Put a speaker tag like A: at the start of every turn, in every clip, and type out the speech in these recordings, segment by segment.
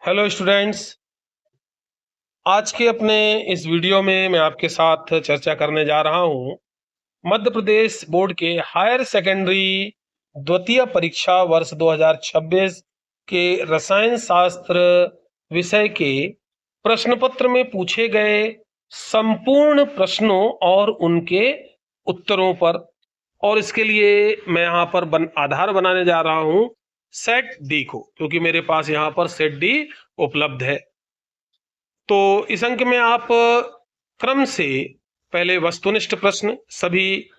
A: Hello students. आज के अपने इस वीडियो में मैं आपके साथ चर्चा करने जा रहा हूं मध्य प्रदेश बोर्ड के हायर सेकेंडरी द्वितीय परीक्षा वर्ष 2026 के रसायन शास्त्र विषय के प्रश्न पत्र में पूछे गए संपूर्ण प्रश्नों और उनके उत्तरों पर। और इसके लिए मैं यहाँ पर आधार बनाने जा रहा हूँ सेट डी को, क्योंकि मेरे पास यहाँ पर सेट डी उपलब्ध है। तो इस अंक में आप क्रम से पहले वस्तुनिष्ठ प्रश्न सभी,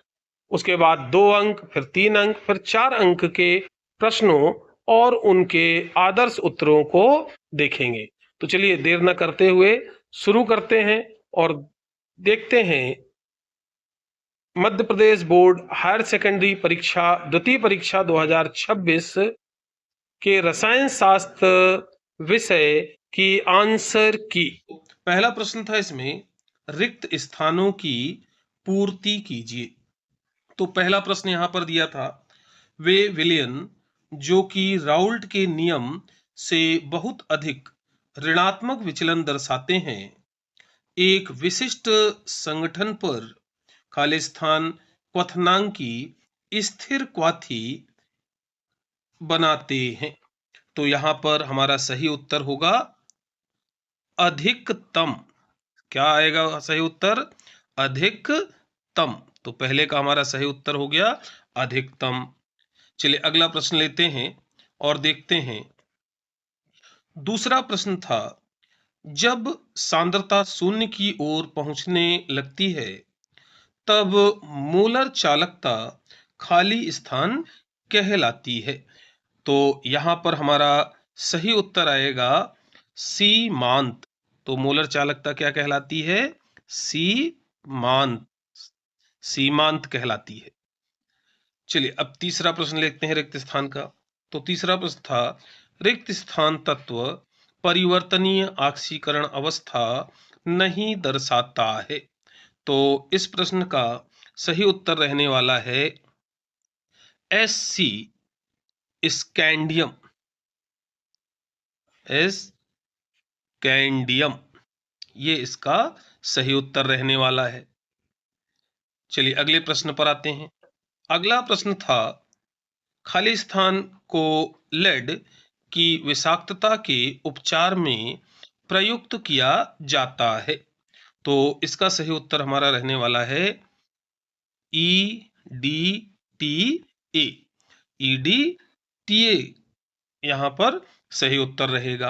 A: उसके बाद 2 अंक, फिर 3 अंक, फिर 4 अंक के प्रश्नों और उनके आदर्श उत्तरों को देखेंगे। तो चलिए देर न करते हुए शुरू करते हैं और देखते हैं Madhya Pradesh board higher secondary परीक्षा द्वितीय परीक्षा 2026 के रसायन शास्त्र विषय की आंसर की। पहला प्रश्न था इसमें, रिक्त स्थानों की पूर्ति कीजिए। तो पहला प्रश्न यहां पर दिया था, वे विलयन जो कि राउल्ट के नियम से बहुत अधिक ऋणात्मक विचलन दर्शाते हैं, एक विशिष्ट संगठन पर खालिस्तान क्वथनांक की स्थिर क्वाथी बनाते हैं। तो यहां पर हमारा सही उत्तर होगा अधिकतम। क्या आएगा सही उत्तर? अधिकतम। तो पहले का हमारा सही उत्तर हो गया अधिकतम। चलिए अगला प्रश्न लेते हैं और देखते हैं। दूसरा प्रश्न था, जब सांद्रता शून्य की ओर पहुंचने लगती है तब मूलर चालकता खाली स्थान कहलाती है। तो यहां पर हमारा सही उत्तर आएगा सीमांत। तो मूलर चालकता क्या कहलाती है? सीमांत। सीमांत कहलाती है। चलिए अब तीसरा प्रश्न लेते हैं रिक्त स्थान का। तो तीसरा प्रश्न था, रिक्त स्थान तत्व परिवर्तनीय ऑक्सीकरण अवस्था नहीं दर्शाता है। तो इस प्रश्न का सही उत्तर रहने वाला है एस सी, स्कैंडियम। स्कैंडियम ये इसका सही उत्तर रहने वाला है। चलिए अगले प्रश्न पर आते हैं। अगला प्रश्न था, खालिस्तान को लेड की विषाक्तता के उपचार में प्रयुक्त किया जाता है। तो इसका सही उत्तर हमारा रहने वाला है EDTA। EDTA यहां पर सही उत्तर रहेगा।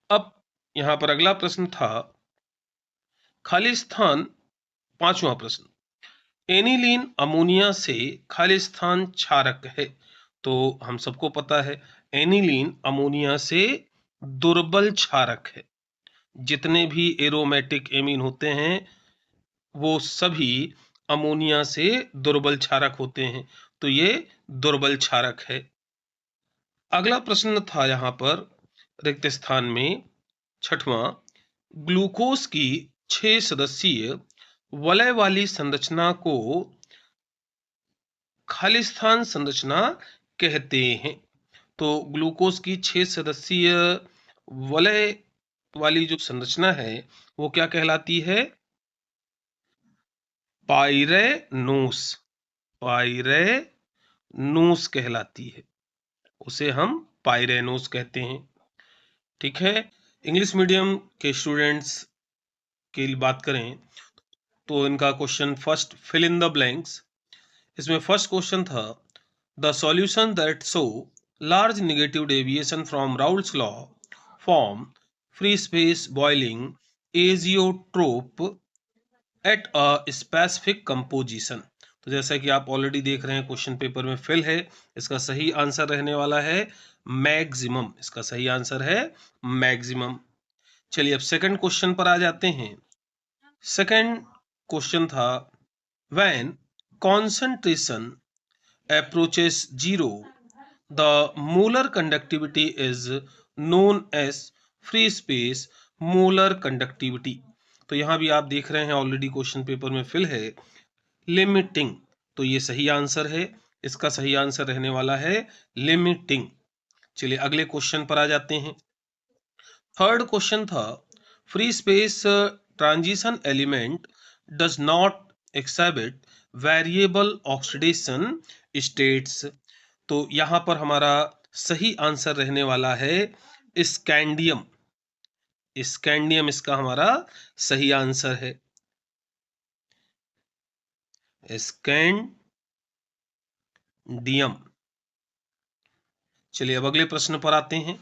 A: अब यहां पर अगला प्रश्न था, खालिस्तान, पांचवा प्रश्न, एनिलीन अमोनिया से खालिस्तान क्षारक है। तो हम सबको पता है एनिलीन अमोनिया से दुर्बल क्षारक है। जितने भी एरोमेटिक एमीन होते हैं वो सभी अमोनिया से दुर्बल क्षारक होते हैं। तो ये दुर्बल क्षारक है। अगला प्रश्न था यहां पर रिक्त स्थान में छठवां, ग्लूकोज की 6 सदस्यीय वलय वाली संरचना को खालिस्तान संरचना कहते हैं। तो ग्लूकोज की 6 सदस्यीय वलय वाली जो संरचना है वो क्या कहलाती है? पाइरेनोस। पाइरेनोस कहलाती है। उसे हम पाइरेनोस कहते हैं। ठीक है। इंग्लिश मीडियम के स्टूडेंट्स की बात करें तो इनका question first, fill in the blanks. इसमें फर्स्ट क्वेश्चन था, the solution that show large negative deviation from Raoult's law form free space boiling azeotrope at a specific composition. तो जैसा कि आप ऑलरेडी देख रहे हैं क्वेश्चन पेपर में फिल है, इसका सही आंसर रहने वाला है मैक्सिमम। इसका सही आंसर है मैक्सिमम। चलिए अब सेकंड क्वेश्चन पर आ जाते हैं। सेकंड क्वेश्चन था, when concentration approaches zero the molar conductivity is known as free space molar conductivity। तो यहां भी आप देख रहे हैं ऑलरेडी क्वेश्चन पेपर में फिल है लिमिटिंग। तो ये सही आंसर है। इसका सही आंसर रहने वाला है लिमिटिंग। चलिए अगले क्वेश्चन पर आ जाते हैं। थर्ड क्वेश्चन था free space transition element does not exhibit variable oxidation states. तो यहां पर हमारा सही आंसर रहने वाला है स्कैंडियम। स्कैंडियम इसका हमारा सही आंसर है, स्कैंडियम। चलिए अब अगले प्रश्न पर आते हैं।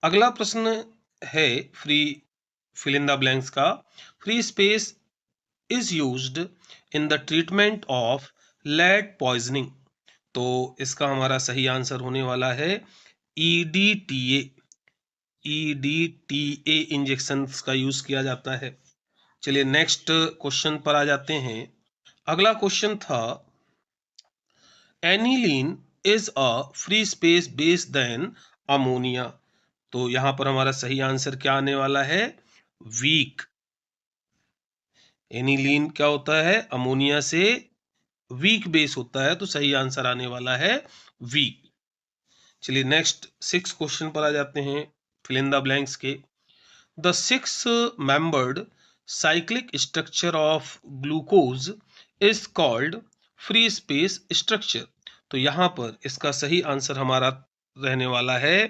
A: अगला प्रश्न है free fill in the blanks का। Free space is used in the treatment of lead poisoning. तो इसका हमारा सही आंसर होने वाला है EDTA। EDTA इंजेक्शन का यूज किया जाता है। चलिए नेक्स्ट क्वेश्चन पर आ जाते हैं। अगला क्वेश्चन था aniline is a free space base than ammonia. तो यहां पर हमारा सही आंसर क्या आने वाला है, वीक। एनिलीन क्या होता है, अमोनिया से वीक बेस होता है, तो सही आंसर आने वाला है वीक। चलिए नेक्स्ट 6 क्वेश्चन पर आ जाते हैं फिल इन द ब्लैंक्स के। The 6 membered cyclic structure of glucose is called free space structure. तो यहां पर इसका सही आंसर हमारा रहने वाला है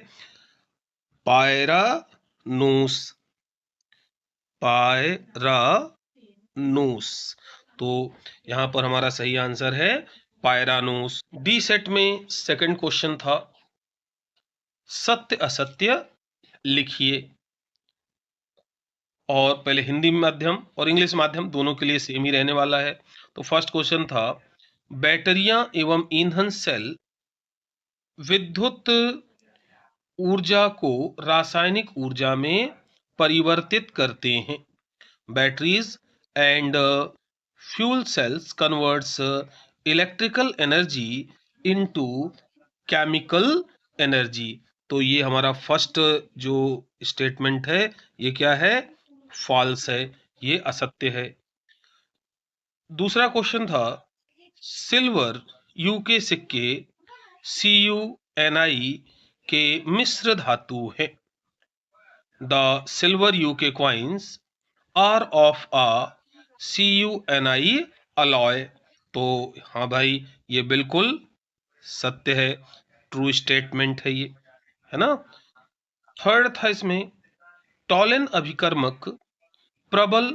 A: पायरानोस। पायरानोस। तो यहां पर हमारा सही आंसर है पायरानोस। डी सेट में सेकंड क्वेश्चन था सत्य असत्य लिखिए। और पहले हिंदी माध्यम और इंग्लिश माध्यम दोनों के लिए सेम ही रहने वाला है। तो फर्स्ट क्वेश्चन था बैटरियां एवं ईंधन सेल विद्युत ऊर्जा को रासायनिक ऊर्जा में परिवर्तित करते हैं। Batteries and fuel cells converts electrical energy into chemical energy. तो ये हमारा फर्स्ट जो स्टेटमेंट है ये क्या है, फॉल्स है, ये असत्य है। दूसरा क्वेश्चन था सिल्वर यू के सिक्के CuNi के मिश्र धातु है। The silver U K coins are of a CuNi alloy. तो हाँ भाई ये बिल्कुल सत्य है, ट्रू स्टेटमेंट है ये, है ना। थर्ड था इसमें टॉलन अभिकर्मक प्रबल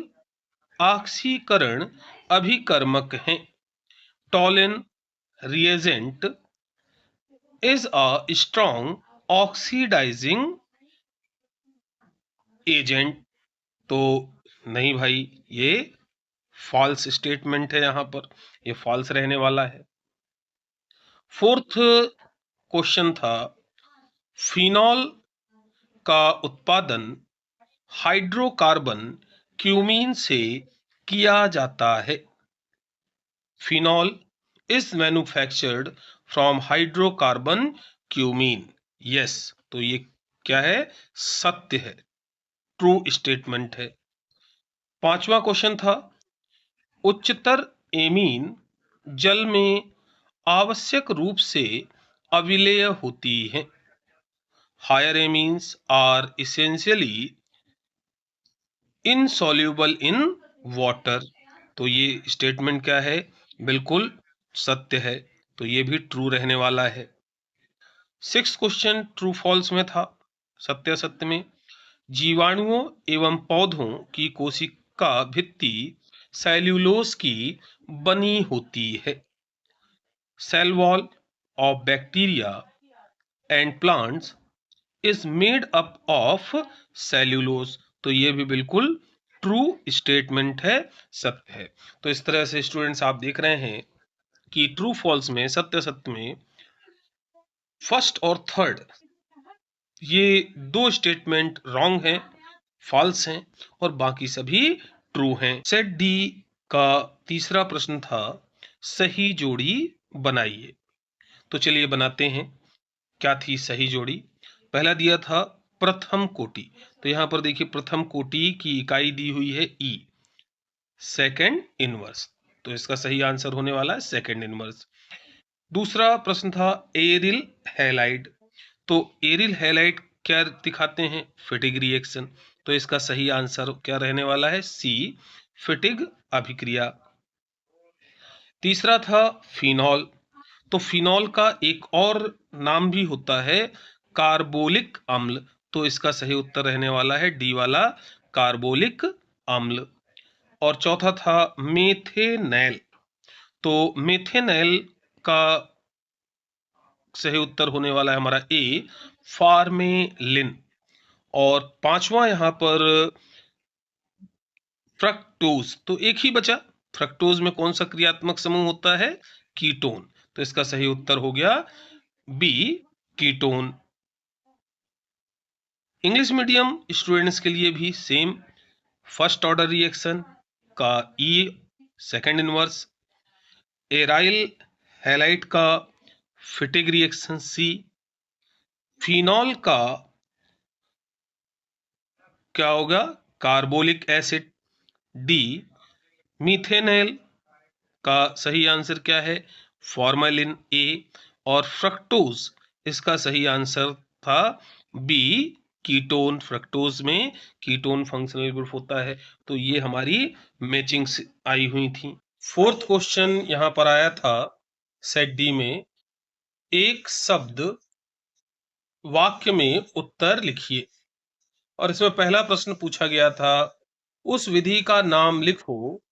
A: ऑक्सीकरण अभिकर्मक हैं। Tollens reagent is a strong oxidising agent. तो नहीं भाई ये फॉल्स स्टेटमेंट है, यहां पर ये फॉल्स रहने वाला है। फोर्थ क्वेश्चन था फिनॉल का उत्पादन हाइड्रोकार्बन क्यूमीन से किया जाता है। Phenol is manufactured from hydrocarbon cumene. Yes, तो ये क्या है, सत्य है, ट्रू स्टेटमेंट है। पांचवा क्वेश्चन था उच्चतर एमीन जल में आवश्यक रूप से अविलेय होती हैं। Higher amines are essentially insoluble in water. तो ये स्टेटमेंट क्या है, बिल्कुल सत्य है, तो ये भी ट्रू रहने वाला है। सिक्स क्वेश्चन ट्रू फॉल्स में था, सत्य असत्य में। जीवाणुओं एवं पौधों की कोशिका भित्ति सेल्यूलोज की बनी होती है। Cell wall of bacteria and plants is made up of cellulose. तो ये भी बिल्कुल ट्रू स्टेटमेंट है, सत्य है। तो इस तरह से स्टूडेंट्स आप देख रहे हैं कि ट्रू फॉल्स में, सत्य सत्य में फर्स्ट और थर्ड ये दो स्टेटमेंट रॉन्ग हैं, फॉल्स हैं, और बाकी सभी ट्रू हैं। सेट डी का तीसरा प्रश्न था सही जोड़ी बनाइए। तो चलिए बनाते हैं। क्या थी सही जोड़ी? पहला दिया था प्रथम कोटि। तो यहां पर देखिए प्रथम कोटि की इकाई दी हुई है E। सेकंड इनवर्स, तो इसका सही आंसर होने वाला है सेकंड इनवर्स। दूसरा प्रश्न था एरिल हैलाइड। तो एरिल हैलाइड क्या दिखाते हैं? फिटिग रिएक्शन। तो इसका सही आंसर क्या रहने वाला है? सी, फिटिग अभिक्रिया। तीसरा था फिनॉल। तो फिनॉल का एक और नाम भी होता है कार्बोलिक अम्ल। तो इसका सही उत्तर रहने वाला है डी वाला, कार्बोलिक अम्ल। और चौथा था मेथेनैल। तो मेथेनैल का सही उत्तर होने वाला है हमारा ए, फार्मेलिन। और पांचवा यहां पर फ्रक्टोज। तो एक ही बचा, फ्रक्टोज में कौन सा क्रियात्मक समूह होता है? कीटोन। तो इसका सही उत्तर हो गया B, ketone. English medium students के लिए भी सेम, फर्स्ट ऑर्डर रिएक्शन का E, second inverse, aryl halide का फिटिग रिएक्शन सी, फिनॉल का क्या होगा? कार्बोलिक एसिड डी, मीथेनॉल का सही आंसर क्या है? फॉर्मेलिन ए। और फ्रक्टोज, इसका सही आंसर था बी, कीटोन। फ्रक्टोज में कीटोन फंक्शनल ग्रुप होता है। तो ये हमारी मैचिंग्स आई हुई थी। फोर्थ क्वेश्चन यहां पर आया था सेट डी में, एक शब्द वाक्य में उत्तर लिखिए। और इसमें पहला प्रश्न पूछा गया था, उस विधि का नाम लिखो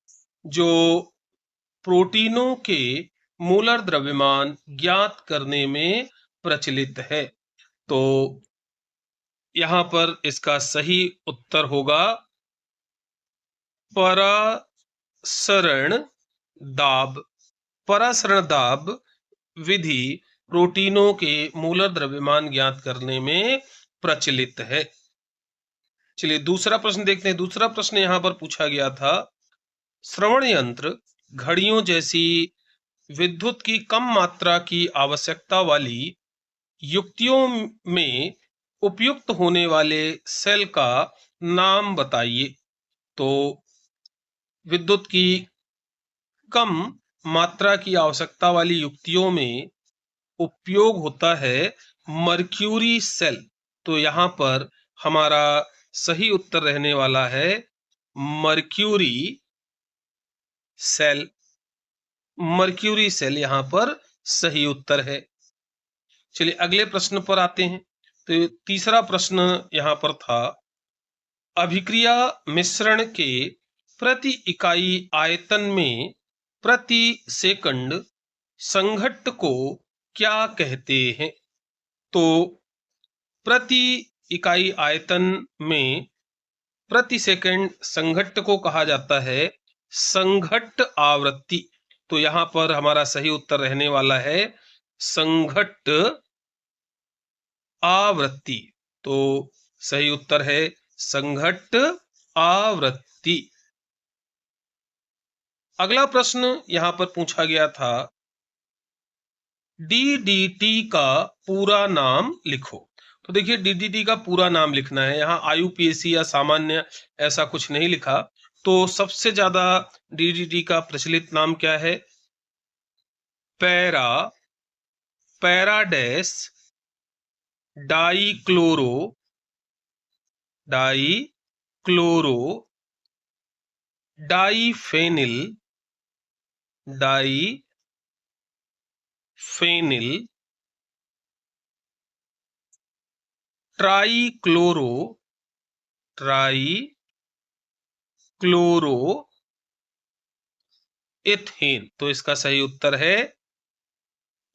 A: जो प्रोटीनों के मोलर द्रव्यमान ज्ञात करने में प्रचलित है। तो यहां पर इसका सही उत्तर होगा परासरण दाब। परासरण दाब विधि प्रोटीनों के मोलर द्रव्यमान ज्ञात करने में प्रचलित है। चलिए दूसरा प्रश्न देखते हैं। दूसरा प्रश्न यहां पर पूछा गया था, श्रवण यंत्र घड़ियों जैसी विद्युत की कम मात्रा की आवश्यकता वाली युक्तियों में उपयुक्त होने वाले सेल का नाम बताइए। तो विद्युत की कम मात्रा की आवश्यकता वाली युक्तियों में उपयोग होता है मर्क्यूरी सेल। तो यहां पर हमारा सही उत्तर रहने वाला है मर्क्यूरी सेल। मर्क्यूरी सेल यहां पर सही उत्तर है। चलिए अगले प्रश्न पर आते हैं। तो तीसरा प्रश्न यहां पर था, अभिक्रिया मिश्रण के प्रति इकाई आयतन में प्रति सेकंड संघट्ट को क्या कहते हैं? तो प्रति इकाई आयतन में प्रति सेकंड संघट्ट को कहा जाता है संघट्ट आवृत्ति। तो यहां पर हमारा सही उत्तर रहने वाला है संघट्ट आवृत्ति। तो सही उत्तर है संघट्ट आवृत्ति। अगला प्रश्न यहां पर पूछा गया था, डीडीटी का पूरा नाम लिखो। तो देखिए डीडीटी का पूरा नाम लिखना है। यहाँ आईयूपीएसी या सामान्य ऐसा कुछ नहीं लिखा। तो सबसे ज्यादा डीडीटी का प्रचलित नाम क्या है? पैरा, पैराडेस, dichloro, dichloro, diphenyl, diphenyl, trichloro, trichloro ethane. तो इसका सही उत्तर है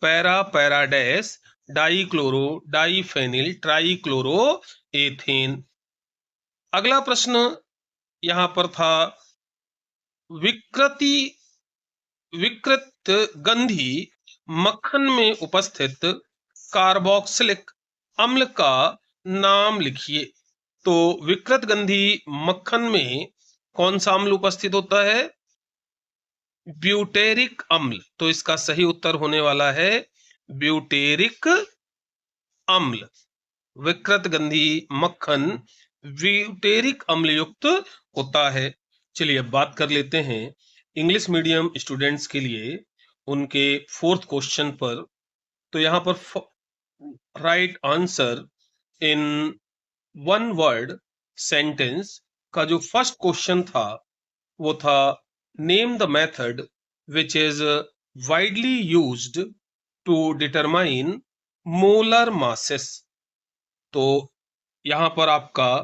A: पैरा, पैराडेस, डाईक्लोरो, डाईफेनिल, ट्राईक्लोरो एथेन। अगला प्रश्न यहां पर था, विकृत गंधी मक्खन में उपस्थित कार्बोक्सिलिक अम्ल का नाम लिखिए। तो विकृत गंधी मक्खन में कौन सा अम्ल उपस्थित होता है? ब्यूटेरिक अम्ल। तो इसका सही उत्तर होने वाला है ब्यूटेरिक अम्ल। विकृत गंधी मक्खन ब्यूटेरिक अम्ल युक्त होता है। चलिए अब बात कर लेते हैं इंग्लिश मीडियम स्टूडेंट्स के लिए उनके फोर्थ क्वेश्चन पर। तो यहाँ पर right answer in one word sentence का जो फर्स्ट क्वेश्चन था वो था name the method which is widely used to determine molar masses. तो यहां पर आपका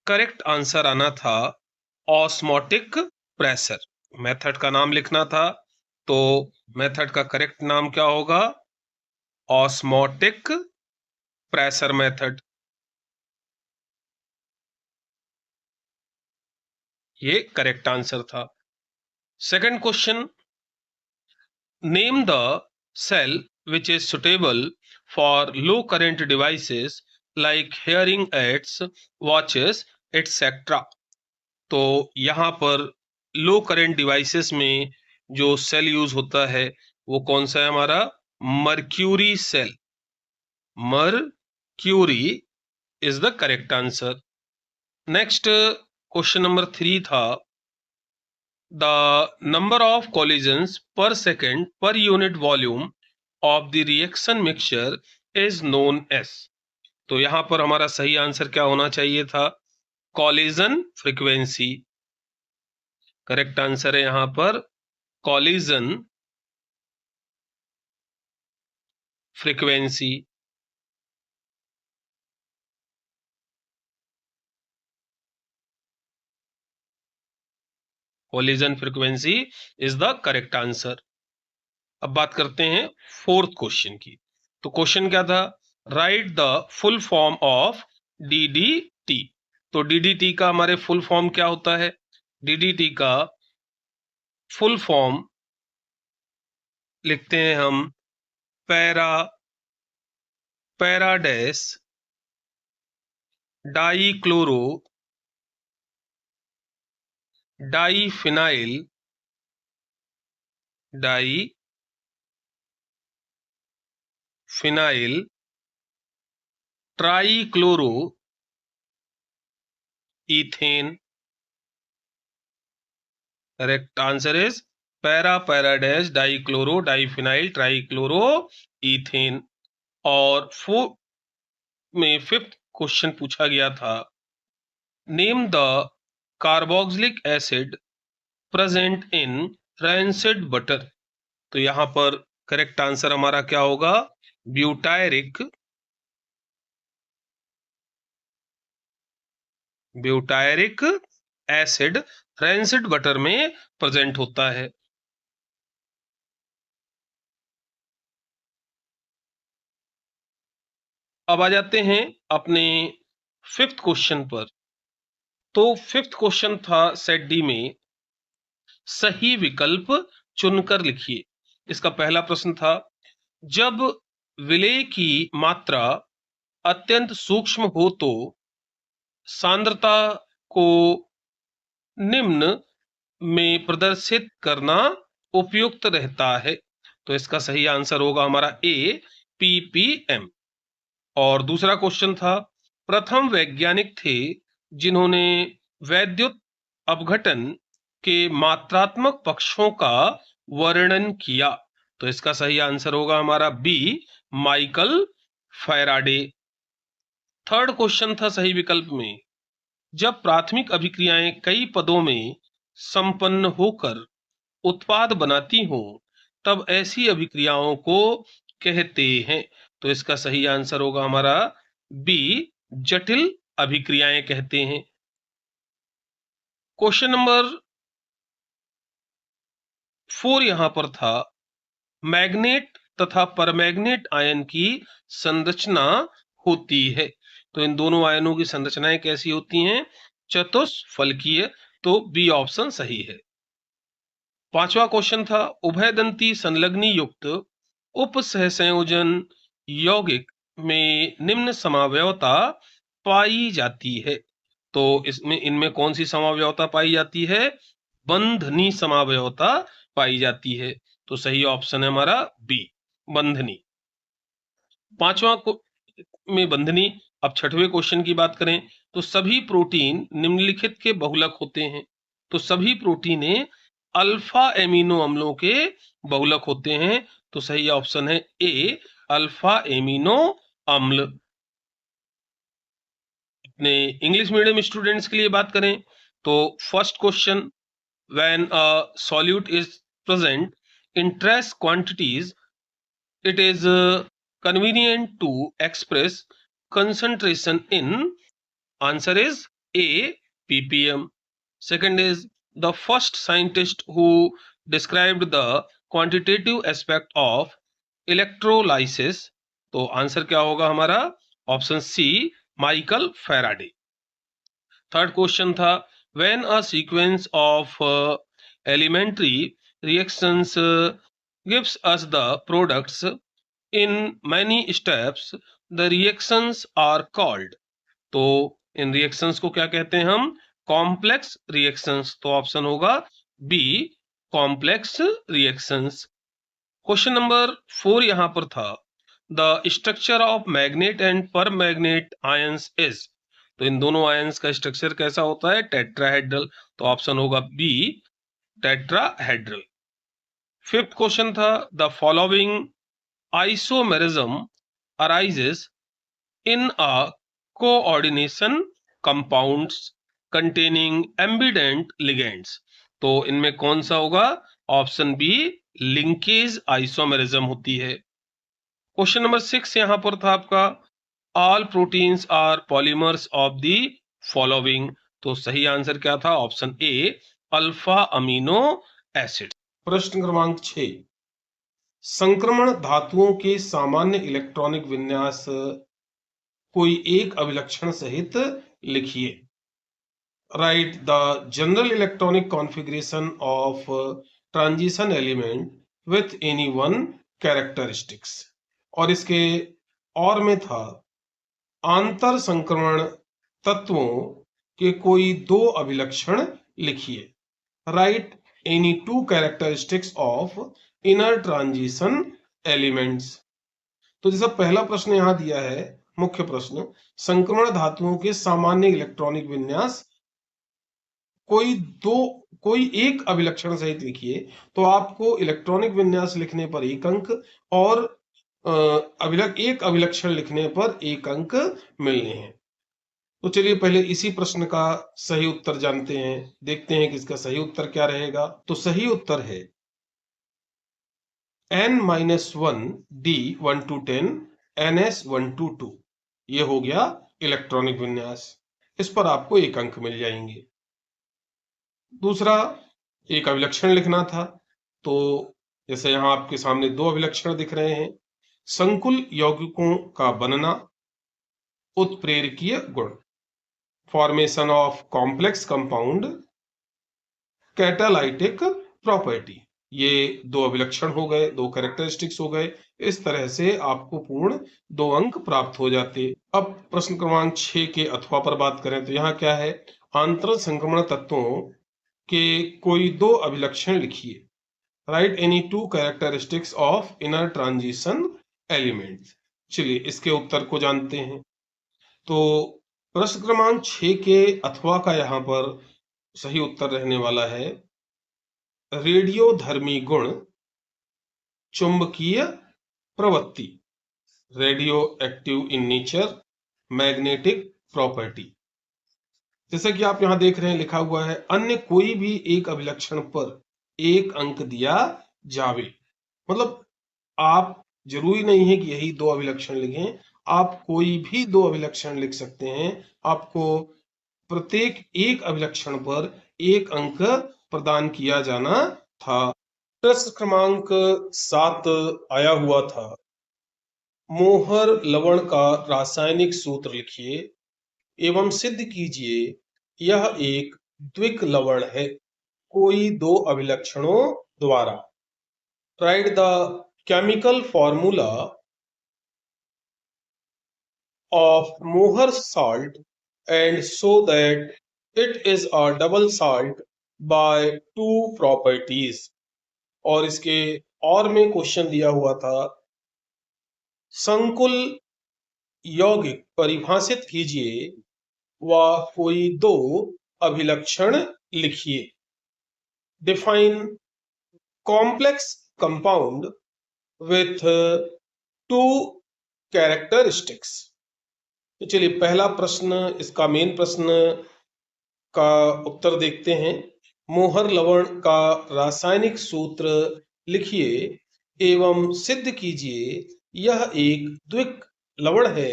A: करेक्ट आंसर आना था ऑस्मोटिक प्रेशर। मेथड का नाम लिखना था, तो मेथड का करेक्ट नाम क्या होगा? Osmotic pressure method. ये करेक्ट आंसर था। Second question, name the cell which is suitable for low current devices like hearing aids, watches, etc. तो यहां पर लो करंट डिवाइसेस में जो सेल यूज होता है वो कौन सा है हमारा? Mercury cell. Mercury is the correct answer. Next question number 3 था the number of collisions per second per unit volume of the reaction mixture is known as। तो यहां पर हमारा सही आंसर क्या होना चाहिए था? Collision frequency. करेक्ट आंसर है यहां पर collision frequency. Collision frequency is the correct answer. अब बात करते हैं फोर्थ क्वेश्चन की। तो क्वेश्चन क्या था? Right the full form of DDT. तो डीडीटी का हमारे फुल फॉर्म क्या होता है? डीडीटी का फुल फॉर्म लिखते हैं हम पैराडेस dichloro diphenyl trichloro ethane. Correct answer is पैराडेस डाईक्लोरो डाईफिनाइल ट्राईक्लोरो इथेन। और फिफ्थ क्वेश्चन पूछा गया था, name the carboxylic acid present in rancid butter. तो यहां पर करेक्ट आंसर हमारा क्या होगा? ब्यूटायरिक एसिड रैंसिड बटर में प्रेजेंट होता है। अब आ जाते हैं अपने फिफ्थ क्वेश्चन पर। तो फिफ्थ क्वेश्चन था सेट डी में सही विकल्प चुनकर लिखिए। इसका पहला प्रश्न था, जब विलेय की मात्रा अत्यंत सूक्ष्म हो तो सांद्रता को निम्न में प्रदर्शित करना उपयुक्त रहता है। तो इसका सही आंसर होगा हमारा ए पीपीएम। और दूसरा क्वेश्चन था, प्रथम वैज्ञानिक थे जिन्होंने वैद्युत अपघटन के मात्रात्मक पक्षों का वर्णन किया। तो इसका सही आंसर होगा हमारा B Michael Faraday. Third question था सही विकल्प में, जब प्राथमिक अभिक्रियाएं कई पदों में संपन्न होकर उत्पाद बनाती हो तब ऐसी अभिक्रियाओं को कहते हैं। तो इसका सही आंसर होगा हमारा बी जटिल अभिक्रियाएं कहते हैं। क्वेश्चन नंबर 4 यहां पर था, मैग्नेट तथा परमैग्नेट आयन की संरचना होती है। तो इन दोनों आयनों की संरचनाएं कैसी होती हैं? चतुष्फलकीय। तो बी ऑप्शन सही है। पांचवा क्वेश्चन था, उभयदंती संलग्नी युक्त उप सहसंयोजन यौगिक में निम्न समावयवता पाई जाती है। तो इसमें इनमें कौन सी समावयवता पाई जाती है? बंधनी समावयवता पाई जाती है। तो सही ऑप्शन है हमारा बी बंधनी। पांचवा में बंधनी। अब छठवें क्वेश्चन की बात करें तो सभी प्रोटीन निम्नलिखित के बहुलक होते हैं। तो सभी प्रोटीनें अल्फा एमिनो अम्लों के बहुलक होते हैं। तो सही ऑप्शन है ए अल्फा एमिनो अम्ल। अपने इंग्लिश मीडियम स्टूडेंट्स के लिए बात करें तो first question, when a solute is present in trace quantities it is convenient to express concentration in, answer is A, ppm. Second is the first scientist who described the quantitative aspect of electrolysis, तो answer क्या होगा हमारा, option C, Michael Faraday. Third question था, when a sequence of elementary reactions gives us the products in many steps, the reactions are called, तो इन reactions को क्या कहते हैं हम, कॉम्प्लेक्स रिएक्शंस, तो ऑप्शन होगा B, complex reactions. Question number 4 यहां पर था, the structure of manganate and permanganate ions is, तो इन दोनों आयंस का स्ट्रक्चर कैसा होता है, टेट्राहेड्रल, तो ऑप्शन होगा बी, टेट्राहेड्रल। फिफ्थ क्वेश्चन था, the following isomerism arises in a coordination compounds containing ambident ligands, तो इनमें कौन सा होगा, ऑप्शन बी, लिंकेज आइसोमेरिज्म होती है। क्वेश्चन नंबर 6 यहां पर था आपका, all proteins are polymers of the following, तो सही आंसर क्या था, option A, alpha amino acid. प्रश्न क्रमांक 6, संक्रमण धातुओं के सामान्य इलेक्ट्रॉनिक विन्यास कोई एक अभिलक्षण सहित लिखिए। Write the general electronic configuration of transition element with any one characteristics, और इसके और में था, आंतर संक्रमण तत्वों के कोई दो अभिलक्षण लिखिए। Write any to characteristics of inner transition elements. तो जैसा पहला प्रश्न यहां दिया है, मुख्य प्रश्न, संक्रमण धातुओं के सामान्य इलेक्ट्रॉनिक विन्यास कोई एक अभिलक्षण सहित लिखिए, तो आपको इलेक्ट्रॉनिक विन्यास लिखने पर 1 अंक और एक अभिलक्षण लिखने पर 1 अंक मिलने हैं। तो चलिए पहले इसी प्रश्न का सही उत्तर जानते हैं, देखते हैं कि इसका सही उत्तर क्या रहेगा। तो सही उत्तर है n-1 d 1 to 10 ns 1 to 2, ये हो गया इलेक्ट्रॉनिक विन्यास, इस पर आपको 1 अंक मिल जाएंगे। दूसरा, एक अभिलक्षण लिखना था, तो जैसे यहां आपके सामने 2 अभिलक्षण दिख रहे हैं, संकुल यौगिकों का बनना, उत्प्रेरकीय गुण, formation of complex compound, catalytic property, ये 2 अभिलक्षण हो गए, 2 कैरेक्टरिस्टिक्स हो गए। इस तरह से आपको पूर्ण 2 अंक प्राप्त हो जाते। अब प्रश्न क्रमांक 6 के अथवा पर बात करें तो यहाँ क्या है, आंतर संक्रमण तत्वों के कोई 2 अभिलक्षण लिखिए। Write any 2 characteristics of inner transition elements. चलिए इसके उत्तर को जानते हैं। तो प्रश्न क्रमांक 6 के अथवा का यहाँ पर सही उत्तर रहने वाला है, रेडियोधर्मी गुण, चुंबकीय प्रवृत्ति, radio active in nature, magnetic property. जैसा कि आप यहां देख रहे हैं लिखा हुआ है, अन्य कोई भी एक अभिलक्षण पर 1 अंक दिया जावे, मतलब आप जरूरी नहीं है कि यही 2 अभिलक्षण लिखें, आप कोई भी 2 अभिलक्षण लिख सकते हैं, आपको प्रत्येक एक अभिलक्षण पर 1 अंक प्रदान किया जाना था। प्रश्न क्रमांक 7 आया हुआ था, मोहर लवण का रासायनिक सूत्र लिखिए एवं सिद्ध कीजिए यह एक द्विक लवण है कोई 2 अभिलक्षणों द्वारा। Right the chemical formula of moher salt and show that it is a double salt by 2 properties, और इसके और में क्वेश्चन दिया हुआ था, संकुल यौगिक परिभाषित कीजिए व कोई 2 अभिलक्षण लिखिए। Define complex compound with 2 characteristics. तो चलिए पहला प्रश्न, इसका मेन प्रश्न का उत्तर देखते हैं। मोहर लवण का रासायनिक सूत्र लिखिए एवं सिद्ध कीजिए यह एक द्विक लवण है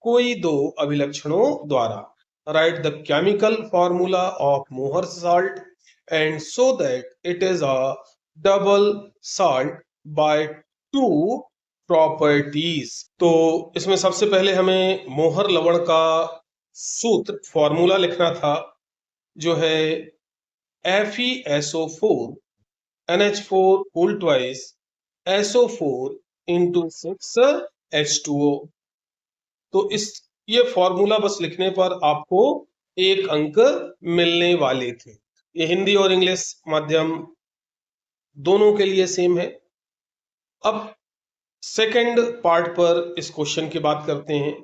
A: कोई दो अभिलक्षणों द्वारा। Right the chemical formula of मोहर salt and so that it is a double salt by two properties. तो इसमें सबसे पहले हमें मोहर लवण का सूत्र फॉर्मूला लिखना था, जो है FeSO4 NH4 whole twice SO4 into 6H2O। तो ये फॉर्मूला बस लिखने पर आपको 1 अंक मिलने वाले थे। ये हिंदी और इंग्लिश माध्यम दोनों के लिए सेम है। अब सेकंड पार्ट पर इस क्वेश्चन की बात करते हैं।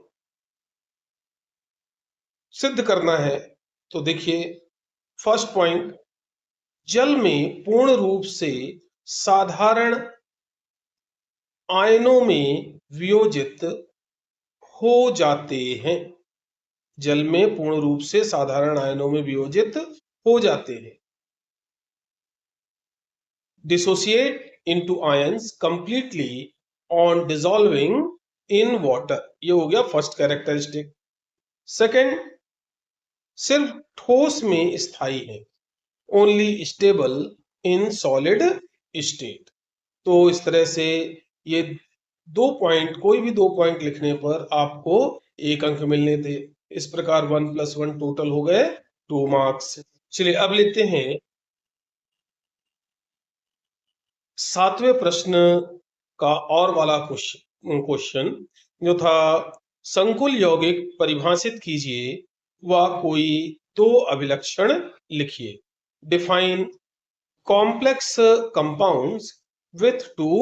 A: सिद्ध करना है तो देखिए फर्स्ट पॉइंट, जल में पूर्ण रूप से साधारण आयनों में वियोजित हो जाते हैं। जल में पूर्ण रूप से साधारण आयनों में वियोजित हो जाते हैं। Dissociate into ions completely on dissolving in water, ये हो गया फर्स्ट कैरेक्टरिस्टिक। सेकंड, सिर्फ ठोस में स्थायी है, only stable in solid state. तो इस तरह से ये 2 पॉइंट, कोई भी 2 पॉइंट लिखने पर आपको 1 अंक मिलने थे। इस प्रकार 1 + 1 टोटल हो गए 2 मार्क्स। चलिए अब लेते हैं 7वें प्रश्न का और वाला क्वेश्चन जो था, संकुल यौगिक परिभाषित कीजिए व कोई 2 अभिलक्षण लिखिए। Define complex compounds with 2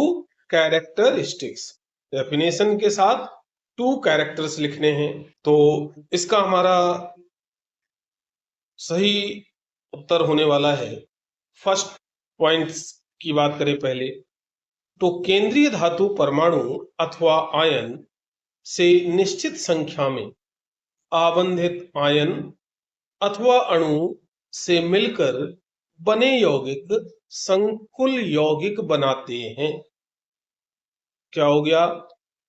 A: characteristics. Definition के साथ 2 कैरेक्टर्स लिखने हैं। तो इसका हमारा सही उत्तर होने वाला है, फर्स्ट पॉइंट्स की बात करें पहले तो केंद्रीय धातु परमाणु अथवा आयन से निश्चित संख्या में आबंधित आयन अथवा अणु से मिलकर बने यौगिक संकुल यौगिक बनाते हैं। क्या हो गया?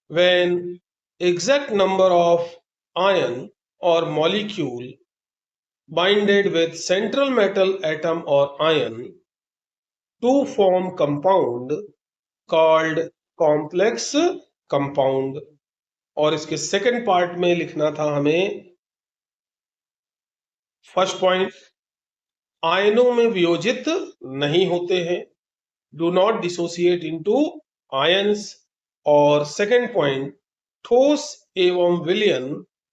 A: When exact number of ion or molecule binded with central metal atom or ion to form compound called complex compound। और इसके सेकंड पार्ट में लिखना था हमें, फर्स्ट पॉइंट, आयनों में वियोजित नहीं होते हैं, do not dissociate into ions. और सेकंड पॉइंट, ठोस एवं विलयन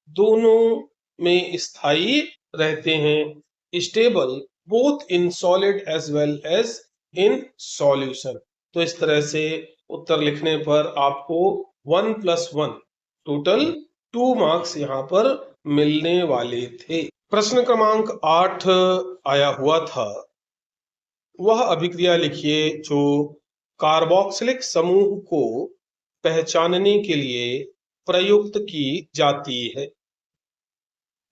A: दोनों में स्थायी रहते हैं, stable both in solid as well as in solution. तो इस तरह से उत्तर लिखने पर आपको 1 + 1 टोटल 2 मार्क्स यहां पर मिलने वाले थे। प्रश्न क्रमांक 8 आया हुआ था, वह अभिक्रिया लिखिए जो कार्बोक्सिलिक समूह को पहचानने के लिए प्रयुक्त की जाती है।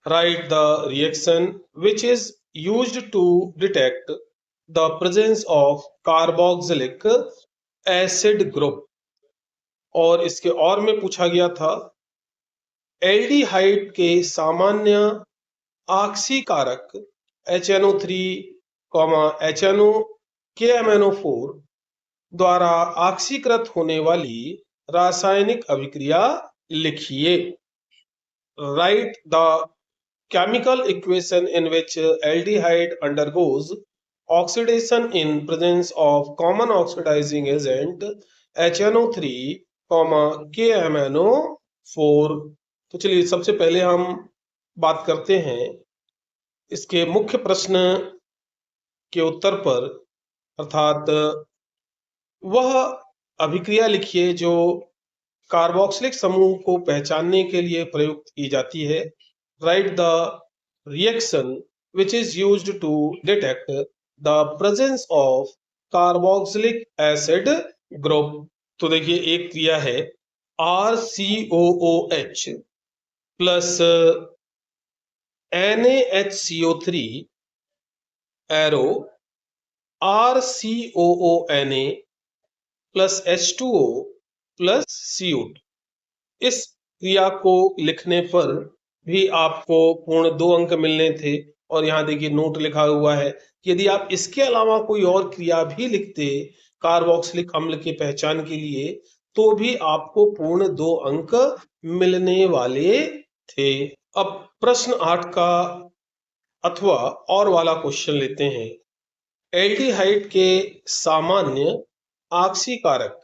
A: Write the reaction which is used to detect the presence of carboxylic acid group. और इसके और में पूछा गया था, एल्डिहाइड के सामान्य ऑक्सीकारक HNO3, HNO, KMNO4 द्वारा ऑक्सीकृत होने वाली रासायनिक अभिक्रिया लिखिए। Write the chemical equation in which aldehyde undergoes oxidation in presence of common oxidising agent HNO3, KMNO4। तो चलिए सबसे पहले हम बात करते हैं इसके मुख्य प्रश्न के उत्तर पर, अर्थात वह अभिक्रिया लिखिए जो कार्बोक्सिलिक समूह को पहचानने के लिए प्रयुक्त की जाती है। Write the reaction which is used to detect the presence of carboxylic acid group. तो देखिए एक क्रिया है RCOOH plus NaHCO3 arrow RCOONA plus H2O plus CO2। इस क्रिया को लिखने पर भी आपको पूर्ण 2 अंक मिलने थे। और यहाँ देखिए नोट लिखा हुआ है, यदि आप इसके अलावा कोई और क्रिया भी लिखते कार्बोक्सिलिक अम्ल की पहचान के लिए, तो भी आपको पूर्ण 2 अंक मिलने वाले थे। अब प्रश्न 8 का अथवा और वाला क्वेश्चन लेते हैं। एल्डिहाइड के सामान्य ऑक्सीकारक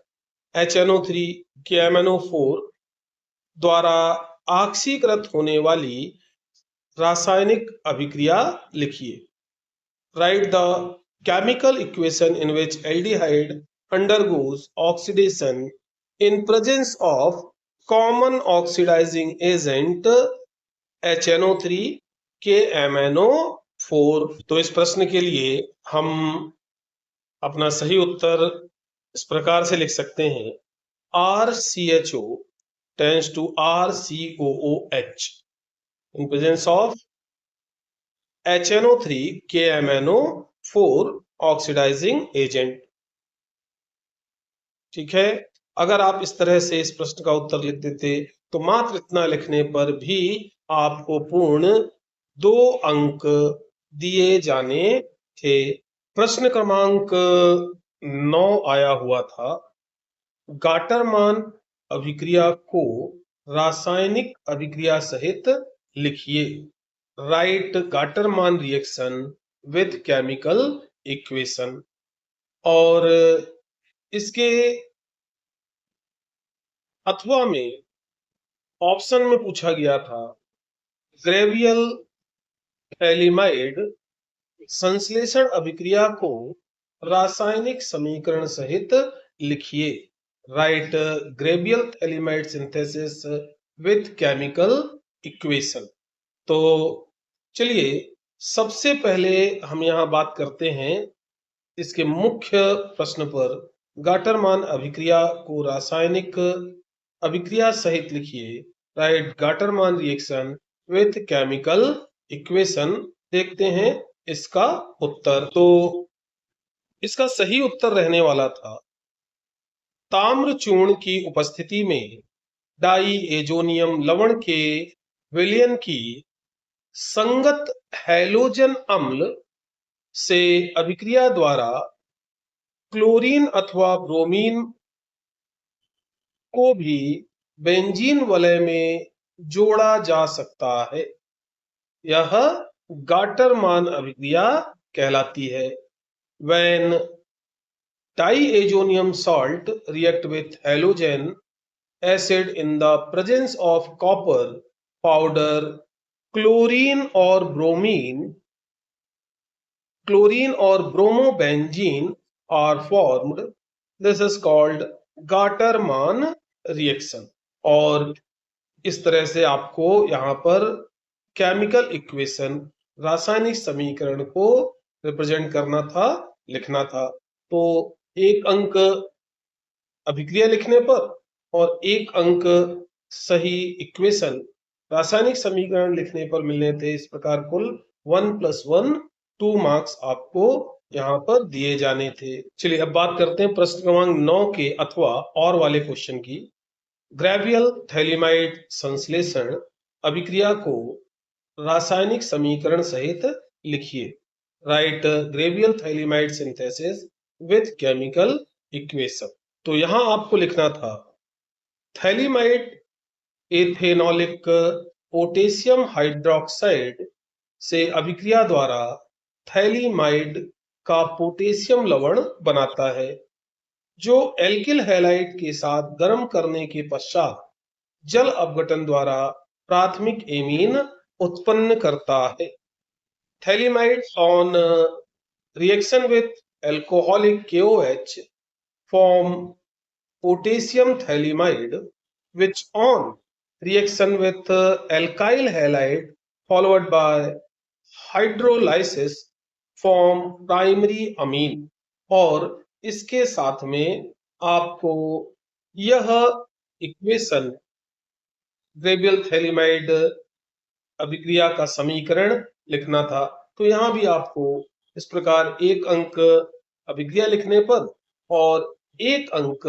A: HNO3 के MnO4 द्वारा ऑक्सीकृत होने वाली रासायनिक अभिक्रिया लिखिए। Write the chemical equation in which aldehyde undergoes oxidation in presence of common oxidising agent HNO3 K MnO4। तो इस प्रश्न के लिए हम अपना सही उत्तर इस प्रकार से लिख सकते हैं, RCHO tends to RCOOH in presence of HNO3 KMnO4 oxidising agent. ठीक है, अगर आप इस तरह से इस प्रश्न का उत्तर लिख देते तो मात्र इतना लिखने पर भी आपको पूर्ण 2 अंक दिए जाने थे। प्रश्न क्रमांक 9 आया हुआ था, गाटरमान अभिक्रिया को रासायनिक अभिक्रिया सहित लिखिए। Right Gattermann reaction with chemical equation. और इसके अथवा में ऑप्शन में पूछा गया था, ग्रेवियल थैलिमाइड संश्लेषण अभिक्रिया को रासायनिक समीकरण सहित लिखिए। Right Gabriel phthalimide synthesis with chemical equation. तो चलिए सबसे पहले हम यहाँ बात करते हैं इसके मुख्य प्रश्न पर, गाटरमान अभिक्रिया को रासायनिक अभिक्रिया सहित लिखिए। Right Gattermann reaction with chemical equation. देखते हैं इसका उत्तर। तो इसका सही उत्तर रहने वाला था, ताम्र चूर्ण की उपस्थिति में डाई एजोनियम लवण के विलयन की संगत हैलोजन अम्ल से अभिक्रिया द्वारा क्लोरीन अथवा ब्रोमीन को भी बेंजीन वलय में जोड़ा जा सकता है। यह गाटरमान अभिक्रिया कहलाती है। When diazonium salt react with halogen acid in the presence of copper powder, chlorine or bromobenzene are formed. This is called Gattermann reaction. और इस तरह से आपको यहाँ पर केमिकल इक्वेशन रासायनिक समीकरण को रिप्रेजेंट करना था, लिखना था। तो 1 अंक अभिक्रिया लिखने पर और 1 अंक सही इक्वेशन रासायनिक समीकरण लिखने पर मिलने थे। इस प्रकार कुल 1 + 1 2 मार्क्स आपको यहाँ पर दिए जाने थे। चलिए अब बात करते हैं प्रश्न क्रमांक 9 के अथवा और वाले क्वेश्चन की। ग्रेवियल थैलिमाइड संश्लेषण अभिक्रिया को रासायनिक समीकरण सहित लिखिए। Right Gabriel phthalimide synthesis with chemical equation. तो यहां आपको लिखना था, थैलिमाइड एथेनॉलिक पोटेशियम हाइड्रोक्साइड से अभिक्रिया द्वारा थैलिमाइड का पोटेशियम लवण बनाता है, जो एल्किल हैलाइड के साथ गर्म करने के पश्चात जल अपघटन द्वारा प्राथमिक एमीन उत्पन्न करता है। Phthalimide on reaction with alcoholic KOH form potassium thaliamide, which on reaction with alkyl halide followed by hydrolysis form primary amine। और इसके साथ में आपको यह इक्वेशन, ग्रेवियल थैलिमाइड अभिक्रिया का समीकरण लिखना था। तो यहाँ भी आपको इस प्रकार 1 अंक अभिक्रिया लिखने पर और 1 अंक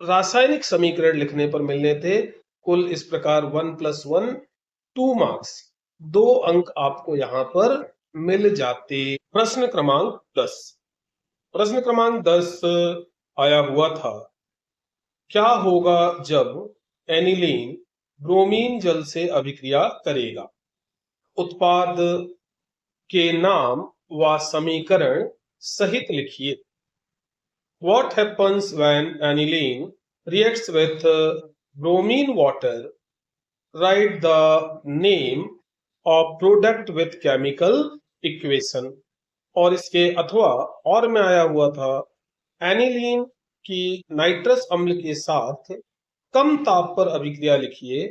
A: रासायनिक समीकरण लिखने पर मिलने थे। कुल इस प्रकार 1+1 2 मार्क्स, 2 अंक आपको यहाँ पर मिल जाते। प्रश्न क्रमांक 10। प्रश्न क्रमांक 10 आया हुआ था, क्या होगा जब एनिलीन ब्रोमीन जल से अभिक्रिया करेगा? उत्पाद के नाम व समीकरण सहित लिखिए। What happens when aniline reacts with bromine water? Write the name of product with chemical equation. और इसके अथवा और में आया हुआ था, एनिलीन की नाइट्रस अम्ल के साथ कम ताप पर अभिक्रिया लिखिए,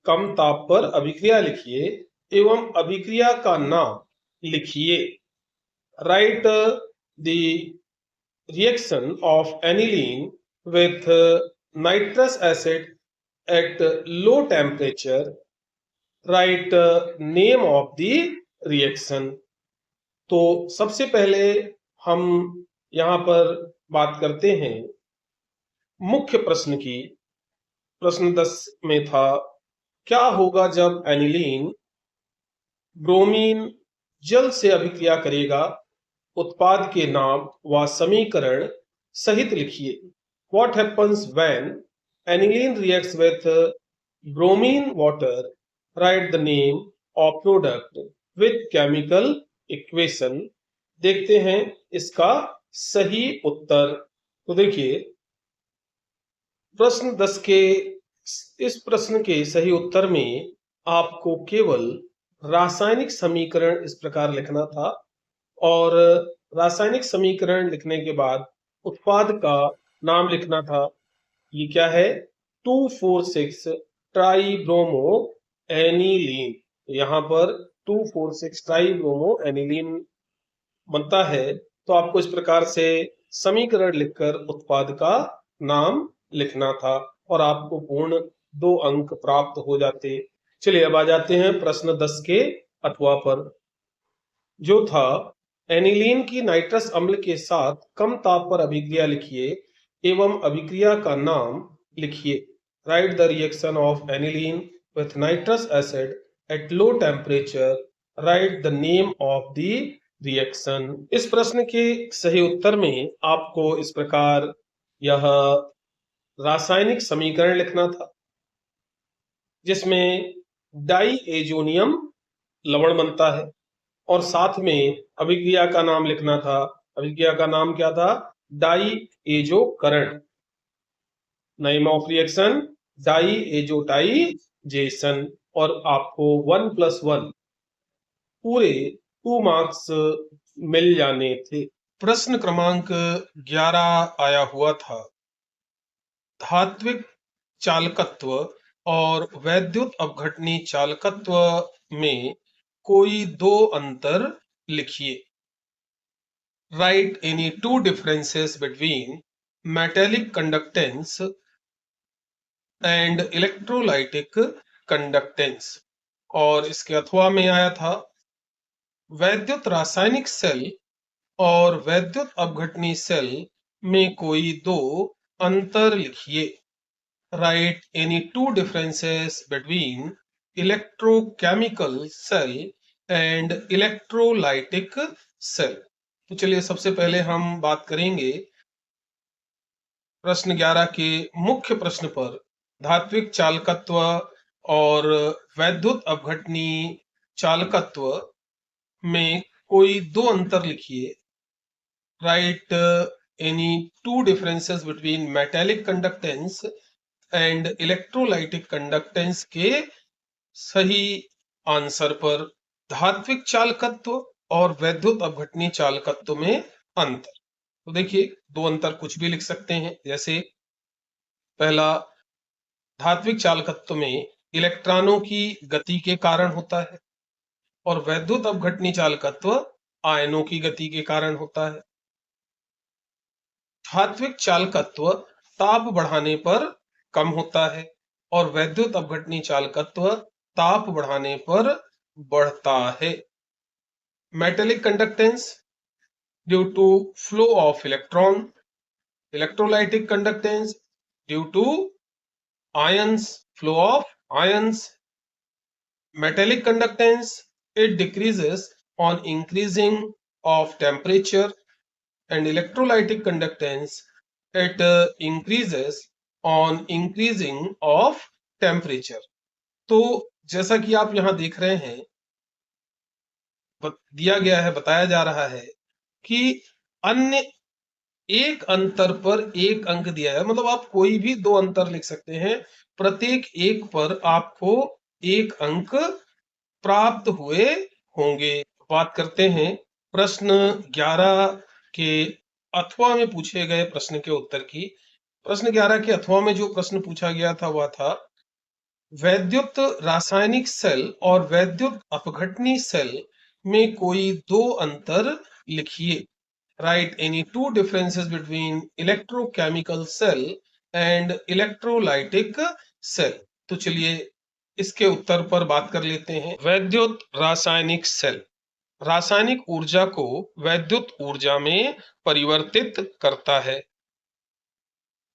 A: कम ताप पर अभिक्रिया लिखिए एवं अभिक्रिया का नाम लिखिए। Write the reaction of aniline with nitrous acid at low temperature. Write name of the reaction. तो सबसे पहले हम यहाँ पर बात करते हैं मुख्य प्रश्न की। प्रश्न 10 में था, क्या होगा जब एनिलीन ब्रोमीन जल से अभिक्रिया करेगा? उत्पाद के नाम व समीकरण सहित लिखिए। What happens when aniline reacts with bromine water? Write the name of product with chemical equation. देखते हैं इसका सही उत्तर। तो देखिए, प्रश्न 10 के इस प्रश्न के सही उत्तर में आपको केवल रासायनिक समीकरण इस प्रकार लिखना था और रासायनिक समीकरण लिखने के बाद उत्पाद का नाम लिखना था। ये क्या है? 2,4,6 ट्राइब्रोमो एनिलीन। यहाँ पर 2,4,6 ट्राइब्रोमो एनिलीन बनता है। तो आपको इस प्रकार से समीकरण लिखकर उत्पाद का नाम लिखना था और आपको पूर्ण 2 अंक प्राप्त हो जाते। चलिए अब आ जाते हैं प्रश्न 10 के अथवा पर, जो था एनिलीन की नाइट्रस अम्ल के साथ कम ताप पर अभिक्रिया लिखिए एवं अभिक्रिया का नाम लिखिए। Write the reaction of aniline with nitrous acid at low temperature. Right the name of the reaction. इस प्रश्न के सही उत्तर में आपको इस प्रकार यह रासायनिक समीकरण लिखना था, जिसमें डाई एजोनियम लवण बनता है और साथ में अभिक्रिया का नाम लिखना था। अभिक्रिया का नाम क्या था? डाई एजोकरण। Name of reaction diazotization. और आपको 1+1 पूरे 2 मार्क्स मिल जाने थे। प्रश्न क्रमांक 11 आया हुआ था, धात्विक चालकत्व और वैद्युत अपघटनी चालकत्व में कोई 2 अंतर लिखिए। Write any 2 differences between metallic conductance and electrolytic conductance. और इसके अथवा में आया था, वैद्युत रासायनिक सेल और वैद्युत अपघटनी सेल में कोई 2 अंतर लिखिए। Write any 2 differences between electrochemical cell and electrolytic cell. तो चलिए सबसे पहले हम बात करेंगे प्रश्न 11 के मुख्य प्रश्न पर, धात्विक चालकत्व और वैद्युत अपघटनी चालकत्व में कोई 2 अंतर लिखिए। Write any 2 differences between metallic conductance and electrolytic conductance के सही आंसर पर धात्विक चालकत्व और वैद्युत अपघटनी चालकत्व में अंतर। तो देखिए 2 अंतर कुछ भी लिख सकते हैं, जैसे पहला, धात्विक चालकत्व में इलेक्ट्रॉनों की गति के कारण होता है और वैद्युत अपघटनी चालकत्व आयनों की गति के कारण होता है। धात्विक चालकत्व ताप बढ़ाने पर कम होता है और वैद्युत अपघटनी चालकत्व ताप बढ़ाने पर बढ़ता है। Metallic conductance due to flow of electron, electrolytic conductance due to ions, flow of ions, metallic conductance, it decreases on increasing of temperature, and electrolytic conductance, it increases on increasing of temperature। तो जैसा कि आप यहाँ देख रहे हैं, दिया गया है, बताया जा रहा है कि अन्य एक अंतर पर एक अंक दिया है, मतलब आप कोई भी दो अंतर लिख सकते हैं, प्रत्येक एक पर आपको एक अंक प्राप्त हुए होंगे। बात करते हैं प्रश्न 11 के अथवा में पूछे गए प्रश्न के उत्तर की। प्रश्न 11 के अथवा में जो प्रश्न पूछा गया था वह था वैद्युत रासायनिक सेल और वैद्युत अपघटनी सेल में कोई दो अंतर लिखिए। Write any two differences between electrochemical cell and electrolytic cell. तो चलिए इसके उत्तर पर बात कर लेते हैं। वैद्युत रासायनिक सेल रासायनिक ऊर्जा को वैद्युत ऊर्जा में परिवर्तित करता है।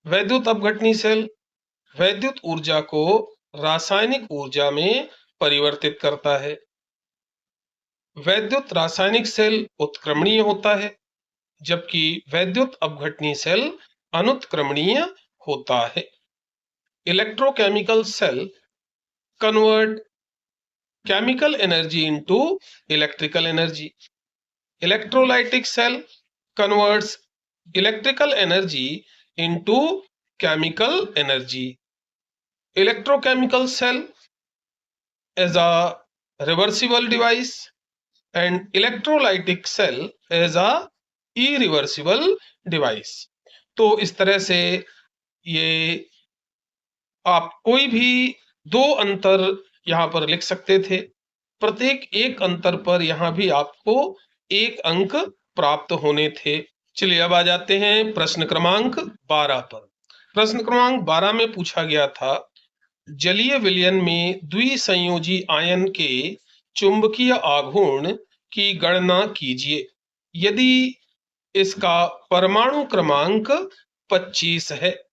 A: वैद्युत अपघटनी सेल वैद्युत ऊर्जा को रासायनिक ऊर्जा में परिवर्तित करता है। वैद्युत रासायनिक सेल उत्क्रमणीय होता है, जबकि वैद्युत अपघटनी सेल अनुत्क्रमणीय होता है। Electrochemical cell convert chemical energy into electrical energy. Electrolytic cell converts electrical energy into chemical energy. Electrochemical cell is a reversible device and electrolytic cell is a irreversible device. तो इस तरह से ये आप कोई भी दो अंतर यहाँ पर लिख सकते थे। प्रत्येक एक अंतर पर यहाँ भी आपको एक अंक प्राप्त होने थे। चलिए अब आ जाते हैं प्रश्न क्रमांक 12 पर। प्रश्न क्रमांक 12 में पूछा गया था जलीय विलयन में द्विसंयोजी आयन के चुंबकीय आघूर्ण की गणना कीजिए यदि इसका परमाणु क्रमांक 25 है।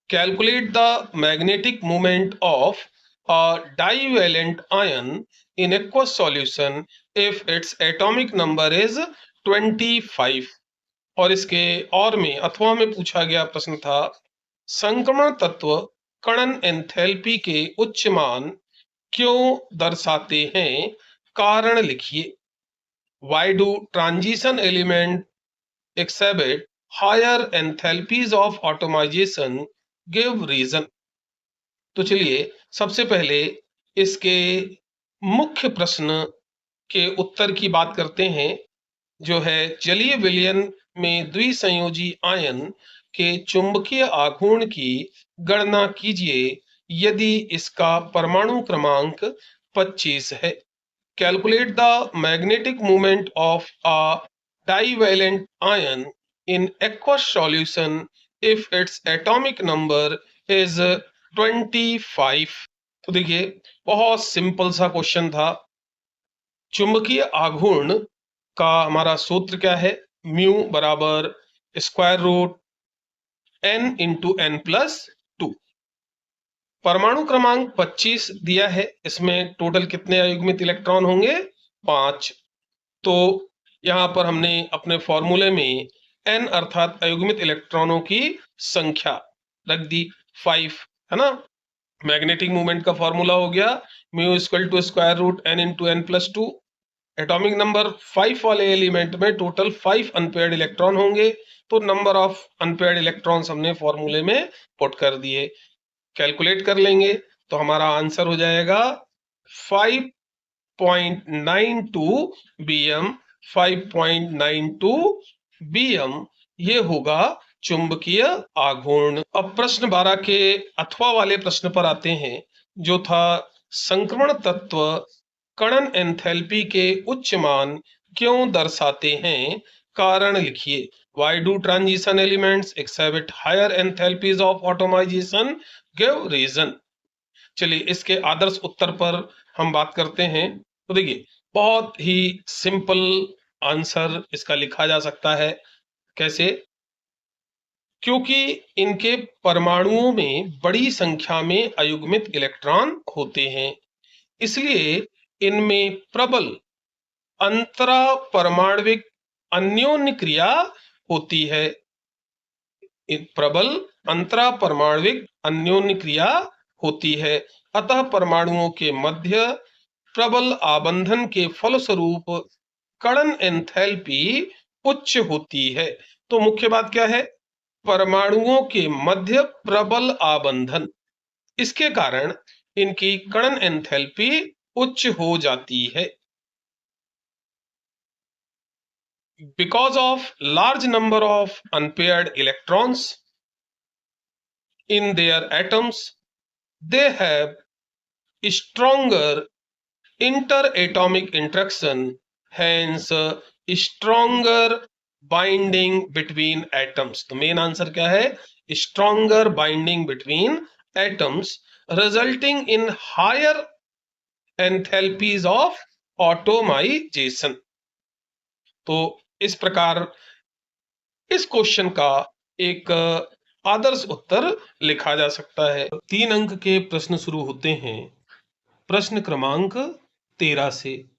A: Calculate the magnetic moment of a divalent ion in aqueous solution if its atomic number is 25। और इसके और में अथवा में पूछा गया प्रश्न था संक्रमण तत्व कणन एंथैल्पी के उच्च मान क्यों दर्शाते हैं, कारण लिखिए। Why do transition element exhibit higher enthalpies of atomization? Give reason. तो चलिए सबसे पहले इसके मुख्य प्रश्न के उत्तर की बात करते हैं, जो है जलीय विलयन में द्विसंयोजी आयन के चुंबकीय आघूर्ण की गणना कीजिए यदि इसका परमाणु क्रमांक 25 है। Calculate the magnetic moment of a divalent ion in aqueous solution if its atomic number is 25। तो देखिए बहुत सिंपल सा क्वेश्चन था। चुंबकीय आघूर्ण का हमारा सूत्र क्या है, म्यू बराबर square root n into n plus 2। परमाणु क्रमांक 25 दिया है, इसमें टोटल कितने अयुग्मित इलेक्ट्रॉन होंगे, 5। तो यहां पर हमने अपने फॉर्मूले में n अर्थात अयुग्मित इलेक्ट्रॉनों की संख्या रख दी 5, है ना। मैग्नेटिक मूवमेंट का फॉर्मूला हो गया mu equal to square root n into n plus 2। Atomic number 5 वाले एलिमेंट में टोटल 5 अनपेयर्ड इलेक्ट्रॉन होंगे, तो नंबर ऑफ अनपेयर्ड इलेक्ट्रॉन्स हमने फॉर्मूले में पुट कर दिए। कैलकुलेट कर लेंगे तो हमारा आंसर हो जाएगा 5.92 bm। 5.92 bm ये होगा चुंबकीय आघूर्ण। अब प्रश्न 12 के अथवा वाले प्रश्न पर आते हैं, जो था संक्रमण तत्व कणन एंथैल्पी के उच्च मान क्यों दर्शाते हैं, कारण लिखिए। Why do transition elements exhibit higher enthalpies of atomization? Give reason. चलिए इसके आदर्श उत्तर पर हम बात करते हैं। तो देखिए बहुत ही सिंपल आंसर इसका लिखा जा सकता है। कैसे? क्योंकि इनके परमाणुओं में बड़ी संख्या में अयुग्मित इलेक्ट्रॉन होते हैं, इसलिए इनमें प्रबल अंतरा परमाणविक अन्योन्य क्रिया होती है। प्रबल अंतरा परमाणविक अन्योन्य क्रिया होती है, अतः परमाणुओं के मध्य प्रबल आबंधन के फलस्वरूप कण एंथैल्पी उच्च होती है। तो मुख्य बात क्या है? परमाणुओं के मध्य प्रबल आबंधन, इसके कारण इनकी कण एंथैल्पी उच्च हो जाती है। Because of large number of unpaired electrons in their atoms, they have stronger interatomic interaction, hence stronger binding between atoms. तो मेन आंसर क्या है? Stronger binding between atoms resulting in higher enthalpies of atomization. तो इस प्रकार इस question का एक आदर्श उत्तर लिखा जा सकता है। 3 अंक के प्रश्न शुरू होते हैं प्रश्न क्रमांक 13 से,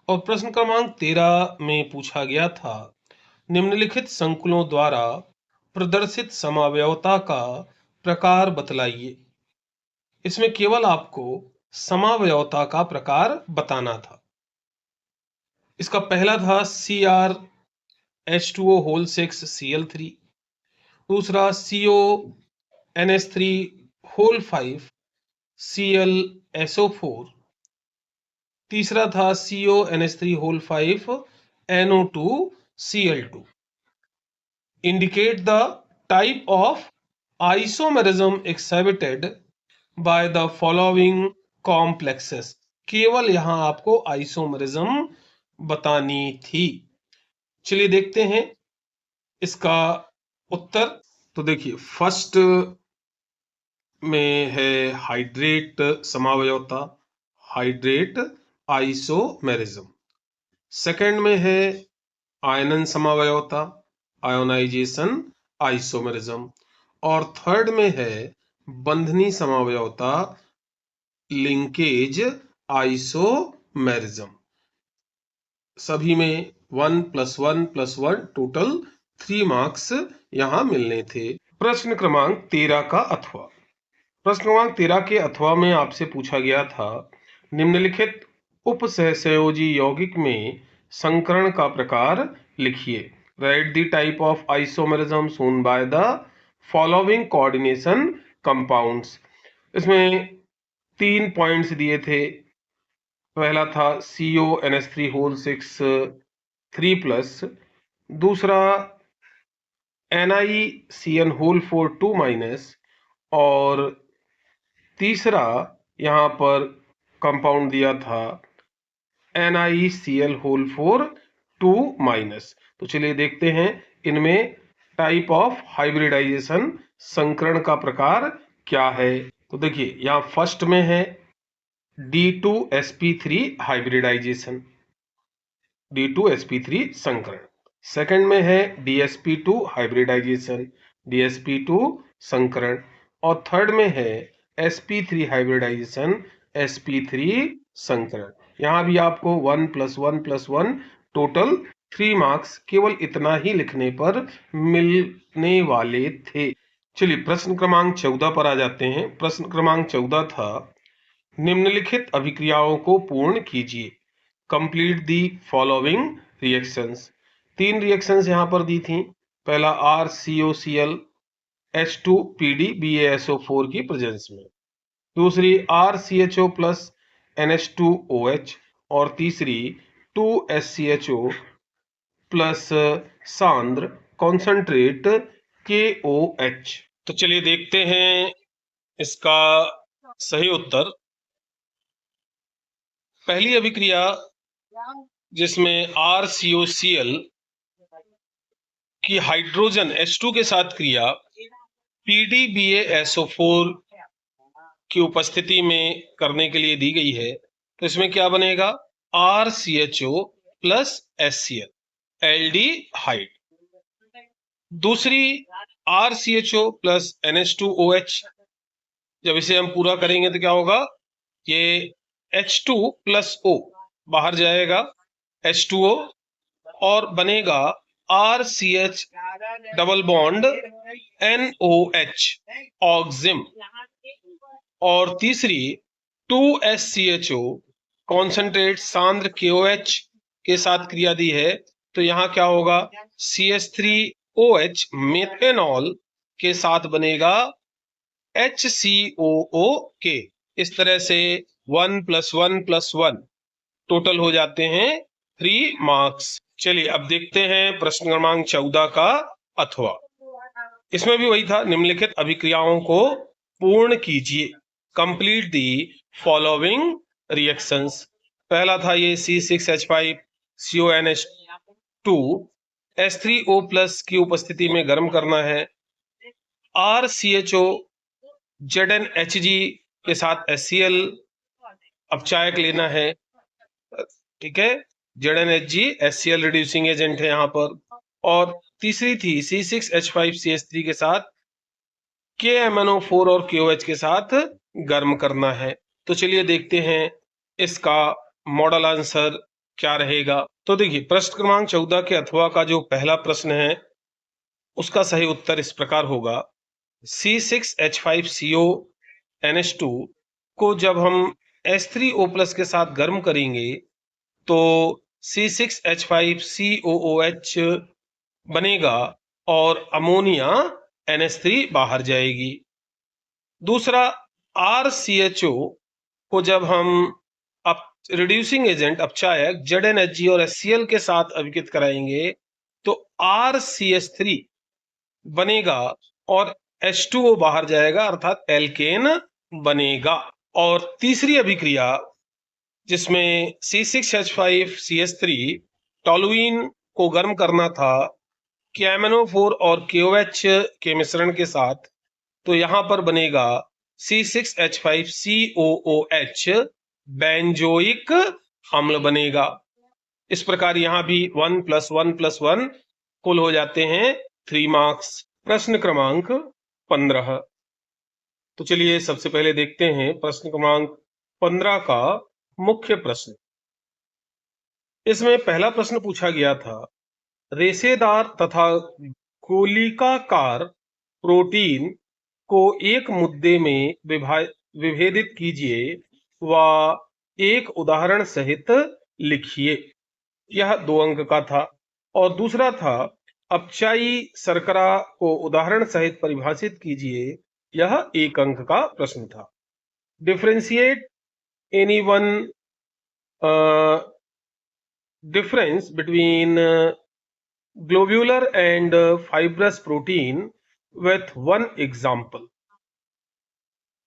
A: और प्रश्न क्रमांक 13 में पूछा गया था निम्नलिखित संकुलों द्वारा प्रदर्शित समावयवता का प्रकार बतलाइए। इसमें केवल आपको समावयवता का प्रकार बताना था। इसका पहला था CrH2O होल 6 Cl3, दूसरा CONH3 होल 5 ClSO4, तीसरा था CONH3 whole 5 NO2 Cl2। Indicate the type of isomerism exhibited by the following complexes। केवल यहां आपको आइसोमेरिज्म बतानी थी। चलिए देखते हैं इसका उत्तर। तो देखिए फर्स्ट में है हाइड्रेट समावयवता, हाइड्रेट आइसोमेरिज्म। सेकंड में है आयनन समावयवता, आयोनाइजेशन आइसोमेरिज्म। और थर्ड में है बंधनी समावयवता, लिंकेज आइसोमेरिज्म। सभी में 1+1+1 टोटल 3 मार्क्स यहां मिलने थे। प्रश्न क्रमांक 13 का अथवा। प्रश्न क्रमांक 13 के अथवा में आपसे पूछा गया था निम्नलिखित उपसहसंयोजी यौगिक में संकरण का प्रकार लिखिए। Write the type of isomerism shown by the following coordination compounds. इसमें 3 पॉइंट्स दिए थे। पहला था CONH3 होल 6 3+, दूसरा NiCN होल 4 2-, और तीसरा यहां पर कंपाउंड दिया था NiCl होल 4 2-। तो चलिए देखते हैं इनमें टाइप ऑफ हाइब्रिडाइजेशन संकरण का प्रकार क्या है। तो देखिए यहां फर्स्ट में है D2sp3 हाइब्रिडाइजेशन, D2sp3 संकरण। सेकंड में है DsP2 हाइब्रिडाइजेशन, DsP2 संकरण। और थर्ड में है sp3 हाइब्रिडाइजेशन, sp3 संकरण। यहां भी आपको 1+1+1 टोटल 3 मार्क्स केवल इतना ही लिखने पर मिलने वाले थे। चलिए प्रश्न क्रमांक 14 पर आ जाते हैं। प्रश्न क्रमांक 14 था निम्नलिखित अभिक्रियाओं को पूर्ण कीजिए। Complete the following reactions. 3 reactions यहां पर दी थी। पहला RCOCl H2PD BaSO4 की प्रेजेंस में, दूसरी RCHO प्लस NH2OH, और तीसरी 2SCHO प्लस सांद्र कॉन्सेंट्रेट KOH। तो चलिए देखते हैं इसका सही उत्तर। पहली अभिक्रिया जिसमें RCOCl कि हाइड्रोजन H2 के साथ क्रिया PDBaSO4 की उपस्थिति में करने के लिए दी गई है, तो इसमें क्या बनेगा, RCHO प्लस HCl एल्डिहाइड। दूसरी RCHO प्लस NH2OH, जब इसे हम पूरा करेंगे तो क्या होगा, ये H2 प्लस O बाहर जाएगा H2O और बनेगा RCH डबल बॉन्ड NOH ऑक्सिम। और तीसरी 2SCHO कॉन्सेंट्रेट सांद्र KOH के साथ क्रिया दी है, तो यहाँ क्या होगा, CH3OH मेथेनॉल के साथ बनेगा HCOOK। इस तरह से 1 + 1 + 1 टोटल हो जाते हैं 3 मार्क्स। चलिए अब देखते हैं प्रश्न क्रमांक 14 का अथवा। इसमें भी वही था, निम्नलिखित अभिक्रियाओं को पूर्ण कीजिए, कंप्लीट दी फॉलोइंग रिएक्शंस। पहला था ये C6H5CONH2 H3O+ की उपस्थिति में गर्म करना है। RCHO ZnHg के साथ HCl अपचायक लेना है, ठीक है, ZnHg HCl रिड्यूसिंग एजेंट है यहाँ पर। और तीसरी थी C6H5CH3 के साथ KMnO4 और KOH के साथ गर्म करना है। तो चलिए देखते हैं इसका मॉडल आंसर क्या रहेगा। तो देखिए प्रश्न क्रमांक 14 के अथवा का जो पहला प्रश्न है उसका सही उत्तर इस प्रकार होगा, C6H5CONH2 को जब हम H3O+ के साथ गर्म करेंगे तो C6H5COOH बनेगा और अमोनिया NH3 बाहर जाएगी। दूसरा RCHO को जब हम रिड्यूसिंग एजेंट अपचायक ZnHg और HCl के साथ अभिकृत कराएंगे तो RCH3 बनेगा और H2O बाहर जाएगा अर्थात एल्केन बनेगा। और तीसरी अभिक्रिया जिसमें C6H5CH3 टॉलुईन को गर्म करना था KMnO4 और KOH के मिश्रण के साथ, तो यहां पर बनेगा C6H5COOH बेंजोइक अम्ल बनेगा। इस प्रकार यहां भी 1 + 1 + 1 कुल हो जाते हैं 3 मार्क्स। प्रश्न क्रमांक 15। तो चलिए सबसे पहले देखते हैं प्रश्न क्रमांक 15 का मुख्य प्रश्न। इसमें पहला प्रश्न पूछा गया था, रेशेदार तथा गोलिकाकार प्रोटीन को एक मुद्दे में विभेदित कीजिए व एक उदाहरण सहित लिखिए। यह 2 अंक का था। और दूसरा था, अपचायी शर्करा को उदाहरण सहित परिभाषित कीजिए। यह 1 अंक का प्रश्न था। Differentiate any one difference between globular and fibrous protein with one example।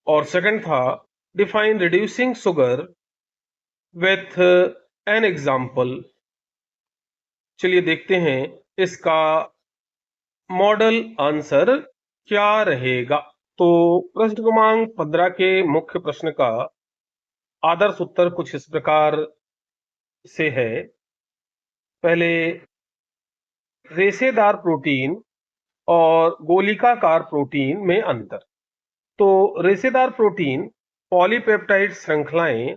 A: और सेकंड था, define reducing sugar with an example। चलिए देखते हैं इसका मॉडल आंसर क्या रहेगा। तो प्रश्न क्रमांक 15 के मुख्य प्रश्न का आदर्श उत्तर कुछ इस प्रकार से है। पहले रेशेदार प्रोटीन और गोलिकाकार प्रोटीन में अंतर। तो रेशेदार प्रोटीन पॉलीपेप्टाइड श्रृंखलाएं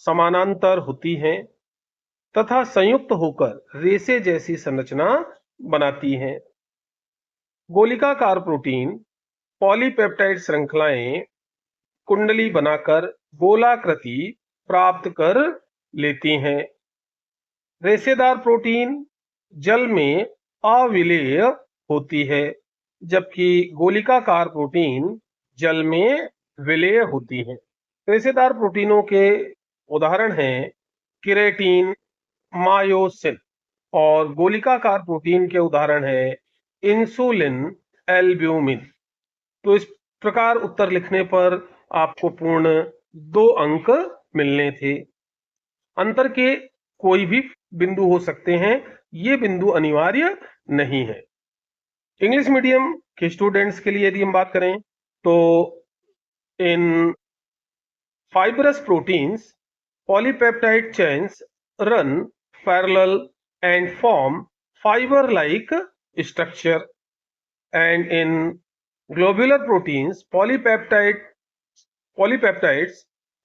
A: समानांतर होती हैं तथा संयुक्त होकर रेशे जैसी संरचना बनाती हैं। गोलिकाकार प्रोटीन पॉलीपेप्टाइड श्रृंखलाएं कुंडली बनाकर गोलाकृति प्राप्त कर लेती हैं। रेशेदार प्रोटीन जल में अविलेय होती है जबकि गोलिकाकार प्रोटीन जल में विलेय होती है। रेशेदार प्रोटीनों के उदाहरण हैं केराटिन, मायोसिन। और गोलिकाकार प्रोटीन के उदाहरण हैं इंसुलिन, एल्ब्यूमिन। तो इस प्रकार उत्तर लिखने पर आपको पूर्ण 2 अंक मिलने थे। अंतर के कोई भी बिंदु हो सकते हैं, ये बिंदु अनिवार्य नहीं है। इंग्लिश मीडियम के स्टूडेंट्स के लिए यदि हम बात करें तो इन fibrous proteins, polypeptide chains run parallel and form fiber-like structure, and in globular proteins, polypeptides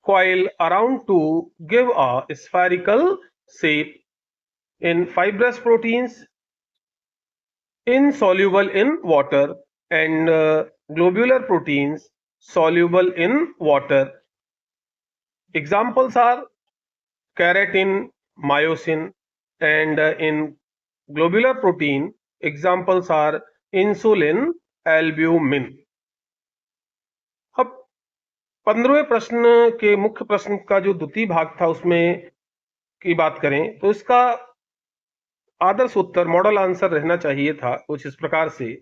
A: coil around to give a spherical shape. In fibrous proteins, insoluble in water, and globular proteins soluble in water. Examples are keratin, myosin, and in globular protein examples are insulin, albumin. अब 15वें प्रश्न के मुख्य प्रश्न का जो द्वितीय भाग था उसमें की बात करें तो इसका आदर्श उत्तर मॉडल आंसर रहना चाहिए था कुछ इस प्रकार से।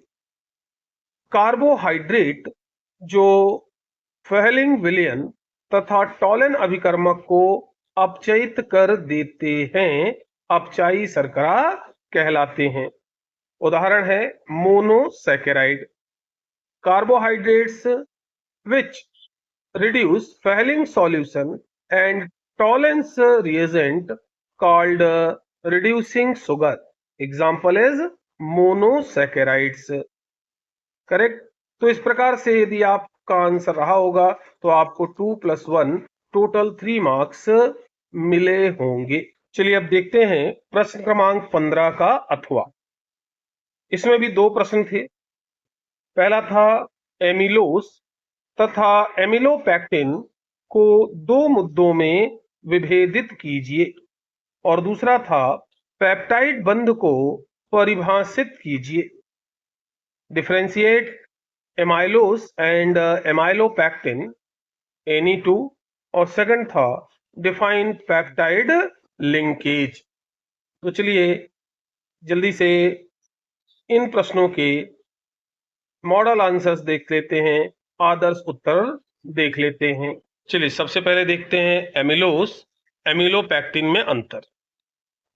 A: कार्बोहाइड्रेट जो फेहलिंग विलयन तथा टॉलन अभिकर्मक को अपचयित कर देते हैं, अपचायी शर्करा कहलाते हैं। उदाहरण है monosaccharide. Carbohydrates which reduce Fehling solution and tolerance reagent called reducing sugar. Example is monosaccharides. Correct. तो इस प्रकार से यदि आपका आंसर रहा होगा तो आपको 2+1 टोटल 3 मार्क्स मिले होंगे। चलिए अब देखते हैं प्रश्न क्रमांक 15 का अथवा। इसमें भी दो प्रश्न थे। पहला था एमिलोस तथा एमिलोपैक्टिन को दो मुद्दों में विभेदित कीजिए, और दूसरा था पेप्टाइड बंध को परिभाषित कीजिए। डिफरेंशिएट एमाइलोस एंड एमाइलोपैक्टिन Ne2, और सेकंड था डिफाइन पेप्टाइड लिंकेज। तो चलिए जल्दी से इन प्रश्नों के मॉडल आंसर्स देख लेते हैं, आदर्श उत्तर देख लेते हैं। चलिए सबसे पहले देखते हैं एमिलोस एमिलोपैक्टिन में अंतर।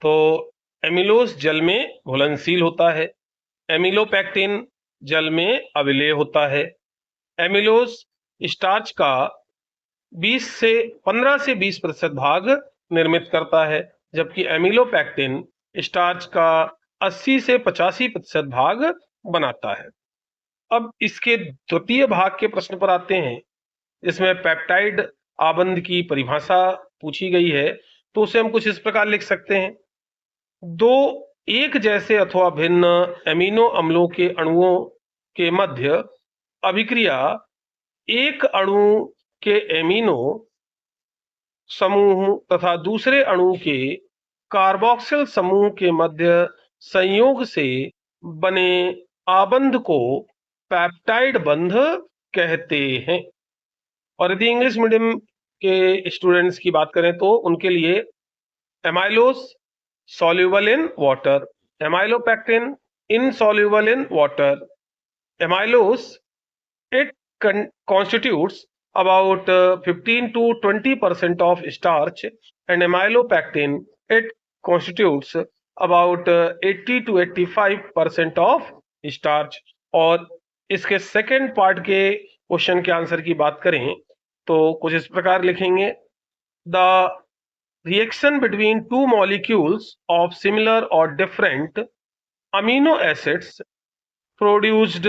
A: तो एमिलोस जल में घुलनशील होता है, एमिलोपैक्टिन जल में अविलेय होता है। एमिलोस स्टार्च का 15 से 20% भाग निर्मित करता है, जबकि एमिलोपैक्टिन स्टार्च का 80 से 85% भाग बनाता है। अब इसके द्वितीय भाग के प्रश्न पर आते हैं, जिसमें पेप्टाइड आबंध की परिभाषा पूछी गई है। तो उसे हम कुछ इस प्रकार लिख सकते हैं, दो एक जैसे अथवा भिन्न एमिनो अम्लों के अणुओं के मध्य अभिक्रिया एक अणु के एमिनो समूह तथा दूसरे अणु के कार्बोक्सिल समूह के मध्य संयोग से बने आबंध को पेप्टाइड बंध कहते हैं। और यदि इंग्लिश मीडियम के स्टूडेंट्स की बात करें तो उनके लिए एमाइलोस soluble in water, amylopectin insoluble in water. Amylose, it constitutes about 15 to 20% of starch, and amylopectin, it constitutes about 80 to 85% of starch. और इसके सेकेंड पार्ट के क्वेश्चन के आंसर की बात करें तो कुछ इस प्रकार लिखेंगे, the reaction between two molecules of similar or different amino acids produced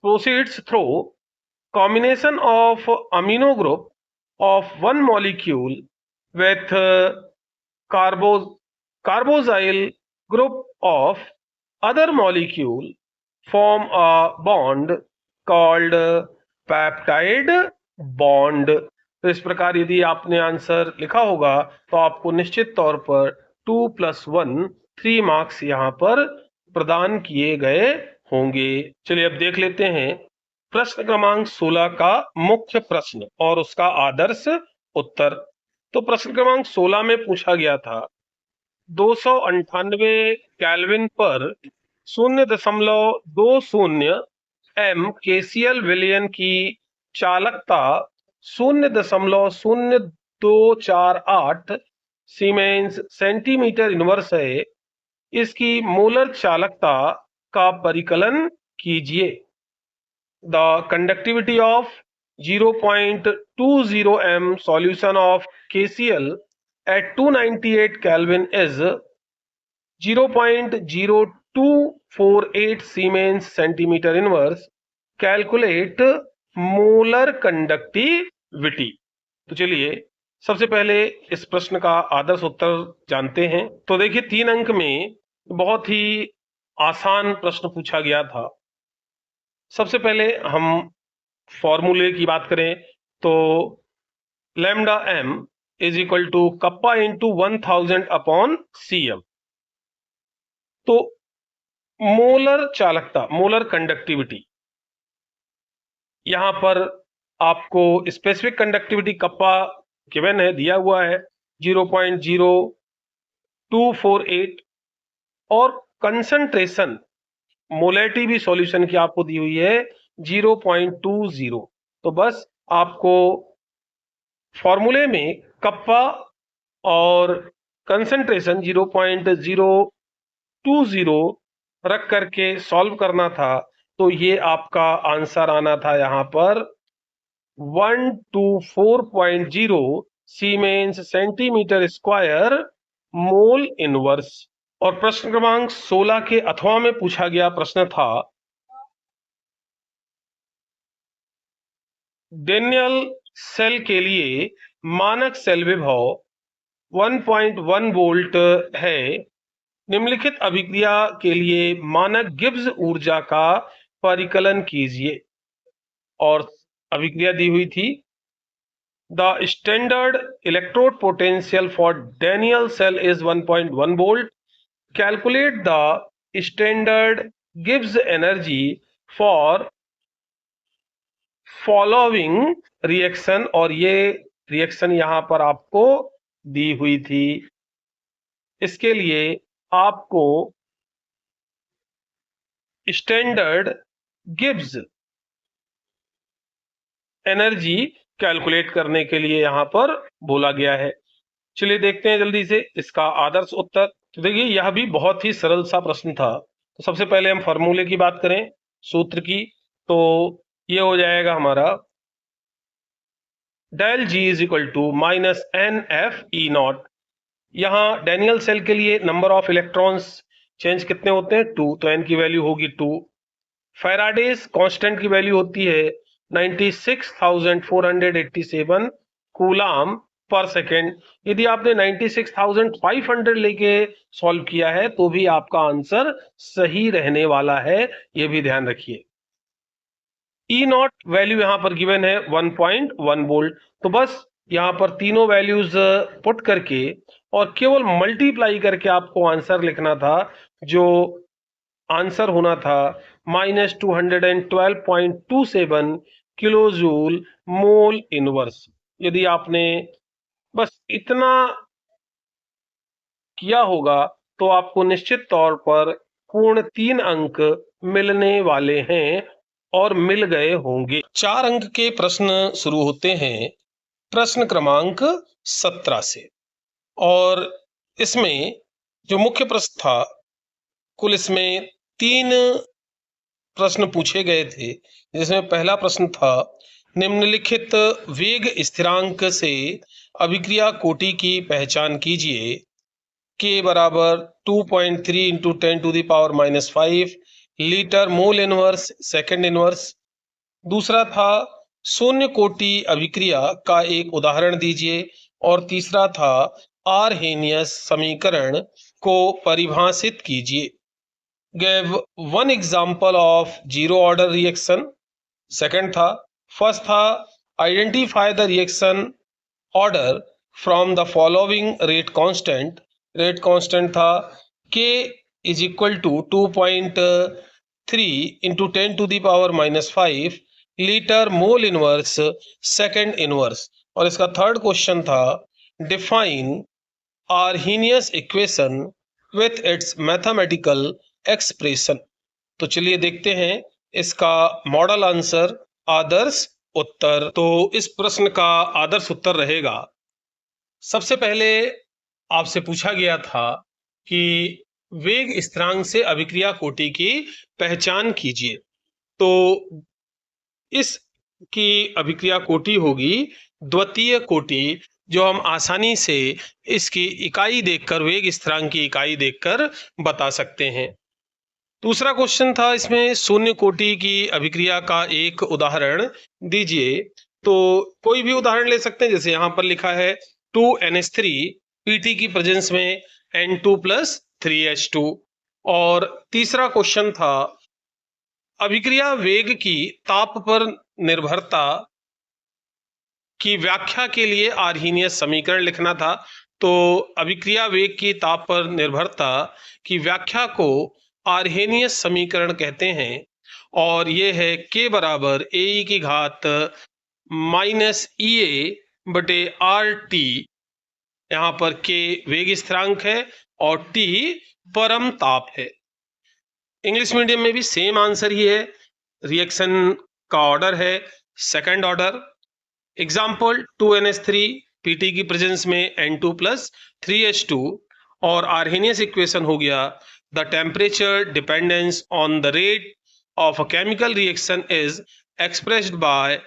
A: proceeds through combination of amino group of one molecule with carboxyl group of other molecule form a bond called peptide bond. तो इस प्रकार यदि आपने answer लिखा होगा तो आपको निश्चित तौर पर 2+1 3 मार्क्स यहाँ पर प्रदान किए गए होंगे। चलिए अब देख लेते हैं प्रश्न क्रमांक 16 का मुख्य प्रश्न और उसका आदर्श उत्तर। तो प्रश्न क्रमांक 16 में पूछा गया था 298 केल्विन पर 0.20 m KCl विलयन की चालकता 0.0248 सीमेंस सेंटीमीटर इनवर्स है, इसकी मोलर चालकता का परिकलन कीजिए। The conductivity of 0.20 m solution of KCl at 298 Kelvin is 0.0248 Siemens centimeter inverse. Calculate molar conductivity। तो चलिए सबसे पहले इस प्रश्न का आदर्श उत्तर जानते हैं। तो देखिए 3 अंक में बहुत ही आसान प्रश्न पूछा गया था। सबसे पहले हम फॉर्मूले की बात करें तो lambda m is equal to kappa into 1000 upon cm। तो मोलर चालकता, मोलर कंडक्टिविटी, यहां पर आपको स्पेसिफिक कंडक्टिविटी कप्पा गिवन है, दिया हुआ है 0.0248 और कंसंट्रेशन मोलैरिटी भी सॉल्यूशन की आपको दी हुई है 0.20। तो बस आपको फॉर्मूले में कप्पा और कंसंट्रेशन 0.020 रख करके सॉल्व करना था। तो ये आपका आंसर आना था यहां पर 124.0 siemens centimetre square mole inverse. और प्रश्न क्रमांक 16 के अथवा में पूछा गया प्रश्न था डेनियल सेल के लिए मानक सेल विभव 1.1 वोल्ट है। निम्नलिखित अभिक्रिया के लिए मानक गिब्स ऊर्जा का परिकलन कीजिए। और अभिक्रिया दी हुई थी the standard electrode potential for Daniell cell is 1.1 volt. Calculate the standard Gibbs energy for following reaction. और ये रिएक्शन यहां पर आपको दी हुई थी। इसके लिए आपको स्टैंडर्ड गिब्स एनर्जी कैलकुलेट करने के लिए यहां पर बोला गया है। चलिए देखते हैं जल्दी से इसका आदर्श उत्तर। तो देखिए यह भी बहुत ही सरल सा प्रश्न था। तो सबसे पहले हम फॉर्मूले की बात करें, सूत्र की, तो ये हो जाएगा हमारा del G is equal to minus N F E nought. यहाँ डेनियल सेल के लिए नंबर ऑफ इलेक्ट्रॉन्स चेंज कितने होते हैं? 2, तो एन की वैल्यू होगी 2। फैराडेज कांस्टेंट की वैल्यू होती है 96,487 कूलाम पर सेकेंड। यदि आपने 96,500 लेके सॉल्व किया है तो भी आपका आंसर सही रहने वाला है, ये भी ध्यान रखिए। ई नॉट वैल्यू यहां पर गिवन है 1.1 वोल्ट। तो बस यहां पर तीनों वैल्यूज पुट करके और केवल मल्टीप्लाई करके आपको आंसर लिखना था। जो आंसर होना था -212.27 किलो जूल मोल इनवर्स। यदि आपने बस इतना किया होगा तो आपको निश्चित तौर पर पूर्ण 3 अंक मिलने वाले हैं और मिल गए होंगे। 4 अंक के प्रश्न शुरू होते हैं प्रश्न क्रमांक 17 से। और इसमें जो मुख्य प्रश्न था, कुल इसमें 3 प्रश्न पूछे गए थे, जिसमें पहला प्रश्न था निम्नलिखित वेग स्थिरांक से अभिक्रिया कोटि की पहचान कीजिए। के बराबर 2.3 into 10⁻⁻5 litre mole inverse second inverse. दूसरा था शून्य कोटि अभिक्रिया का एक उदाहरण दीजिए। और तीसरा था आरहेनियस समीकरण को परिभाषित कीजिए। Give one example of zero order reaction. Second था, फर्स्ट था identify the reaction order from the following rate constant. Rate constant था K is equal to 2.3 into 10⁻⁻5 litre mole inverse second inverse. और इसका third question था define Arrhenius equation with its mathematical expression. तो चलिए देखते हैं इसका मॉडल आंसर, आदर्श उत्तर। तो इस प्रश्न का आदर्श उत्तर रहेगा, सबसे पहले आपसे पूछा गया था कि वेग स्थिरांक से अभिक्रिया कोटि की पहचान कीजिए। तो इसकी अभिक्रिया कोटि होगी द्वितीय कोटि, जो हम आसानी से इसकी इकाई देखकर, वेग स्थिरांक की इकाई देखकर बता सकते हैं। दूसरा क्वेश्चन था इसमें, शून्य कोटि की अभिक्रिया का एक उदाहरण दीजिए। तो कोई भी उदाहरण ले सकते हैं, जैसे यहाँ पर लिखा है 2NH3 Pt की प्रेजेंस में N2 प्लस 3H2। और तीसरा क्वेश्चन था, अभिक्रिया वेग की ताप पर निर्भरता की व्याख्या के लिए आर्हीनियस समीकरण लिखना था। तो अभिक्रिया वेग की ताप पर निर्भरता की व्याख्या को आर्हेनियस समीकरण कहते हैं, और ये है k बराबर AE की घात माइनस EA बटे RT। यहाँ पर k वेग स्थिरांक है और T परम ताप है। इंग्लिश मीडियम में भी सेम आंसर ही है, रिएक्शन का ऑर्डर है second order. Example 2NH3 Pt की प्रेजेंस में N2 प्लस 3H2, और आर्हेनियस इक्वेशन हो गया, the temperature dependence on the rate of a chemical reaction is expressed by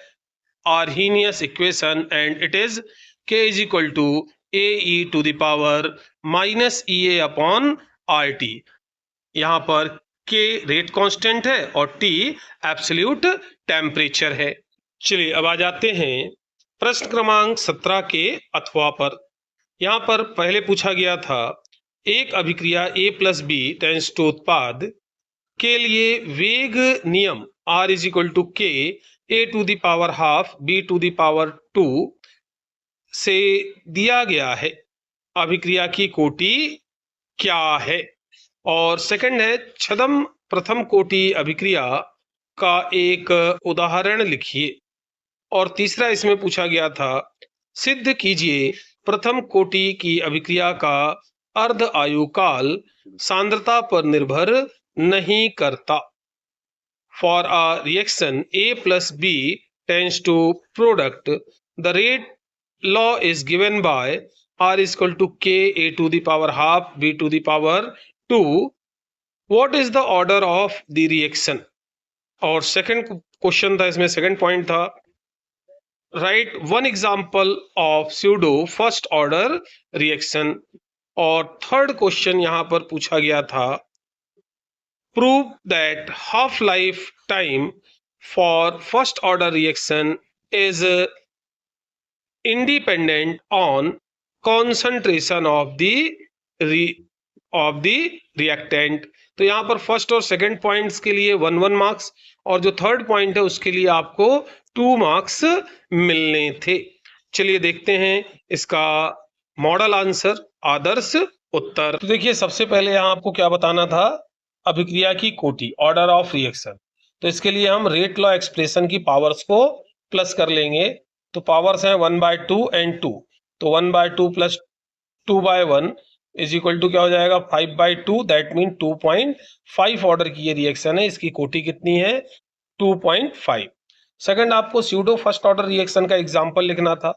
A: Arrhenius equation and it is K is equal to AE to the power minus EA upon RT। यहाँ पर K rate constant है और T absolute temperature है। चलिए अब आ जाते हैं प्रश्न क्रमांक 17 के अथवा पर। यहाँ पर पहले पूछा गया था, एक अभिक्रिया A plus B tends to उत्पाद के लिए वेग नियम R is equal to K A to the power half B to the power 2 से दिया गया है, अभिक्रिया की कोटि क्या है। और सेकंड है, छद्म प्रथम कोटि अभिक्रिया का एक उदाहरण लिखिए। और तीसरा इसमें पूछा गया था, सिद्ध कीजिए प्रथम कोटि की अभिक्रिया का अर्ध आयुकाल सांद्रता पर निर्भर नहीं करता। For a reaction A plus B tends to product, the rate law is given by R is equal to K A to the power half B to the power 2. What is the order of the reaction? और second question था इसमें, second point था, right one example of pseudo first order reaction. और third question यहाँ पर पूछा गया था, prove that half life time for first order reaction is independent on concentration of the reactant. तो यहाँ पर फर्स्ट और सेकंड पॉइंट्स के लिए 1-1 मार्क्स, और जो थर्ड पॉइंट है उसके लिए आपको 2 मार्क्स मिलने थे। चलिए देखते हैं इसका मॉडल आंसर, आदर्श उत्तर। तो देखिए सबसे पहले यहाँ आपको क्या बताना था, अभिक्रिया की कोटि, ऑर्डर ऑफ रिएक्शन। तो इसके लिए हम रेट लॉ एक्सप्रेशन की पावर्स को प्लस कर लेंगे। तो पावर्स हैं 1/2 एंड 2, तो 1/2 प्लस 2/1 इज इक्वल टू क्या हो जाएगा 5/2, दैट मीन 2.5 ऑर्डर की ये रिएक्शन है, इसकी कोटि कितनी है 2.5। सेकंड, आपको स्यूडो फर्स्ट ऑर्डर रिएक्शन का एग्जांपल लिखना था,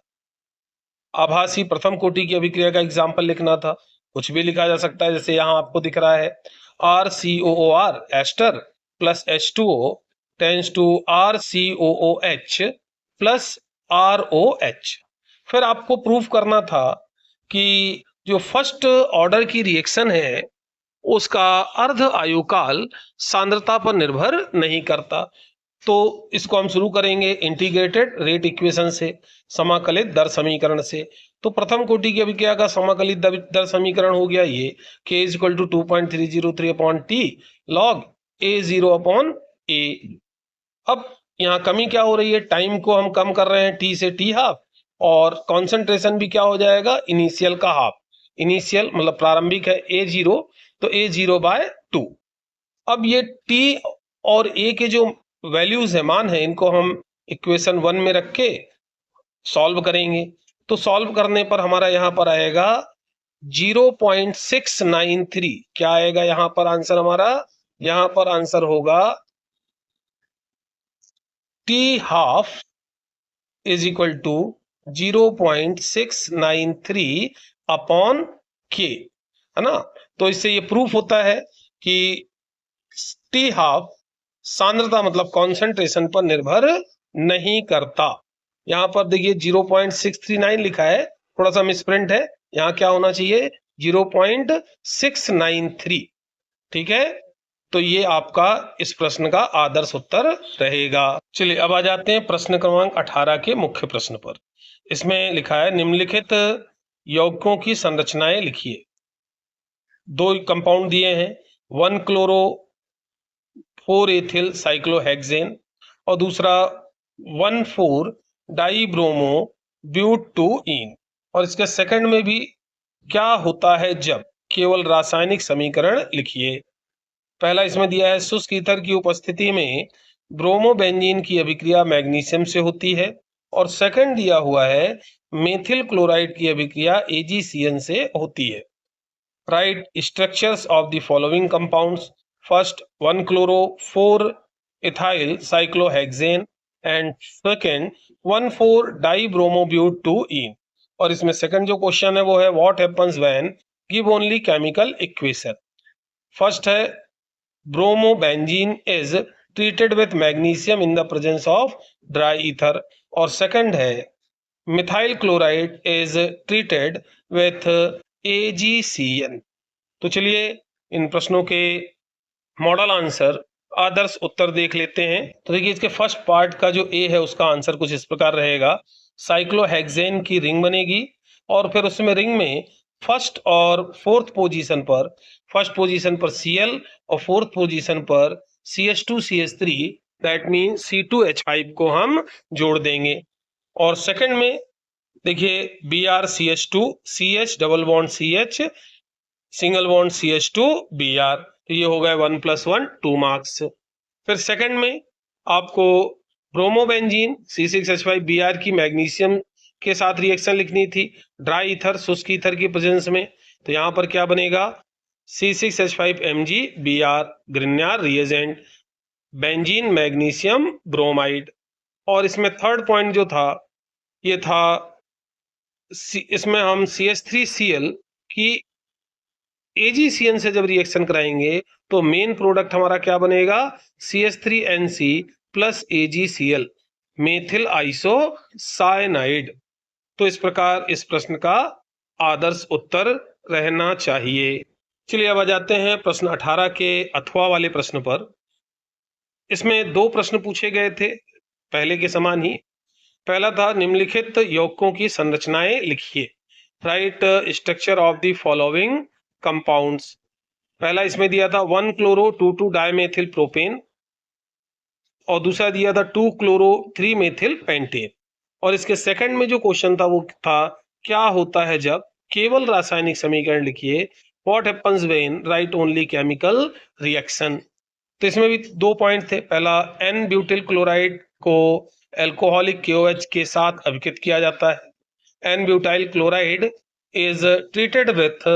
A: आभासी प्रथम कोटि की अभिक्रिया का एग्जांपल लिखना था। कुछ भी लिखा जा सकता है, जैसे यहाँ आपको दिख रहा है RCOOR ester plus H2O tends to RCOOH plus ROH। फिर आपको प्रूफ करना था कि जो फर्स्ट ऑर्डर की रिएक्शन है उसका अर्ध आयुकाल सांद्रता पर निर्भर नहीं करता। तो इसको हम शुरू करेंगे इंटीग्रेटेड रेट इक्वेशन से, समाकलित दर समीकरण से। तो प्रथम कोटि की अभिक्रिया का समाकलित दर समीकरण हो गया ये, K is equal to 2.303 upon T log A0 upon A। अब यहाँ कमी क्या हो रही है, टाइम को हम कम कर रहे हैं T से T हाफ, और कॉन्सेंट्रेशन भी क्या हो जाएगा इनिशियल का हाफ। इनिशियल मतलब प्रारंभिक है A0, तो A0/2। अब ये T और A के जो वैल्यूज है, मान है, इनको हम इक्वेशन 1 में रख के सॉल्व करेंगे। तो सॉल्व करने पर हमारा यहाँ पर आएगा 0.693। क्या आएगा यहाँ पर आंसर हमारा, यहाँ पर आंसर होगा T half is equal to 0.693 upon K। है ना। तो इससे ये प्रूफ होता है कि टी हाफ सांद्रता मतलब कॉन्सेंट्रेशन पर निर्भर नहीं करता। यहाँ पर देखिए 0.639 लिखा है, थोड़ा सा मिसप्रिंट है, यहाँ क्या होना चाहिए 0.693। ठीक है, तो ये आपका इस प्रश्न का आदर्श उत्तर रहेगा। चलिए अब आ जाते हैं प्रश्न क्रमांक 18 के मुख्य प्रश्न पर। इसमें लिखा है निम्नलिखित यौगिकों की संरचनाएं लिखिए। दो कंपाउंड दिए हैं, 1 क्लोरो 4 एथिल साइक्लोहेक्सेन और दूसरा 1,4 डाइब्रोमो ब्यूटूइन। और इसके सेकंड में भी क्या होता है जब, केवल रासायनिक समीकरण लिखिए। पहला इसमें दिया है शुष्क ईथर की उपस्थिति में ब्रोमोबेंजीन की अभिक्रिया मैग्नीशियम से होती है, और सेकंड दिया हुआ है मेथिल क्लोराइड की अभिक्रिया AgCN से होती है। Write structures of the following compounds. First 1 chloro 4 ethyl cyclohexane and second 1,4 डाइब्रोमोब्यूटूइन। और इसमें सेकंड जो क्वेश्चन है वो है what happens when give only chemical equation. First है bromobenzene is treated with magnesium in the presence of dry ether, और second है methyl chloride is treated with AgCN। तो चलिए इन प्रश्नों के मॉडल आंसर आदर्श उत्तर देख लेते हैं। तो देखिए इसके फर्स्ट पार्ट का जो ए है उसका आंसर कुछ इस प्रकार रहेगा, साइक्लोहेक्सेन की रिंग बनेगी और फिर उसमें रिंग में फर्स्ट और फोर्थ पोजीशन पर, फर्स्ट पोजीशन पर Cl और फोर्थ पोजीशन पर CH2CH3 दैट मीन C2H5 को हम जोड़ देंगे। और सेकंड में देखिए BrCH2 CH double bond CH single bond CH2 Br, तो ये हो गए 1 + 1 2 मार्क्स। फिर सेकंड में आपको ब्रोमोबेंजीन C6H5Br की मैग्नीशियम के साथ रिएक्शन लिखनी थी ड्राई ईथर शुष्क ईथर की प्रेजेंस में, तो यहाँ पर क्या बनेगा C6H5MgBr Grignard reagent benzene magnesium bromide. और इसमें थर्ड पॉइंट जो था ये था इसमें हम CH3Cl की AgCN से जब रिएक्शन कराएंगे तो मेन प्रोडक्ट हमारा क्या बनेगा CH3NC plus AgCl methyl isocyanide. तो इस प्रकार इस प्रश्न का आदर्श उत्तर रहना चाहिए। चलिए अब आ जाते हैं प्रश्न 18 के अथवा वाले प्रश्न पर। इसमें दो प्रश्न पूछे गए थे पहले के समान ही। पहला था निम्नलिखित यौगिकों की संरचनाएं लिखिए। Right structure of the following compounds. पहला इसमें दिया था 1 क्लोरो 2,2 डाइमेथिल प्रोपेन और दूसरा दिया था 2 क्लोरो 3 मेथिल पेंटेन। और इसके सेकंड में जो क्वेश्चन था वो था क्या होता है जब, केवल रासायनिक समीकरण लिखिए। What happens when right only chemical reaction. तो इसमें भी दो पॉइंट थे। पहला N ब्यूटिल क्लोराइड को एल्कोहलिक KOH के साथ अभिकृत किया जाता है। N butyl chloride is treated with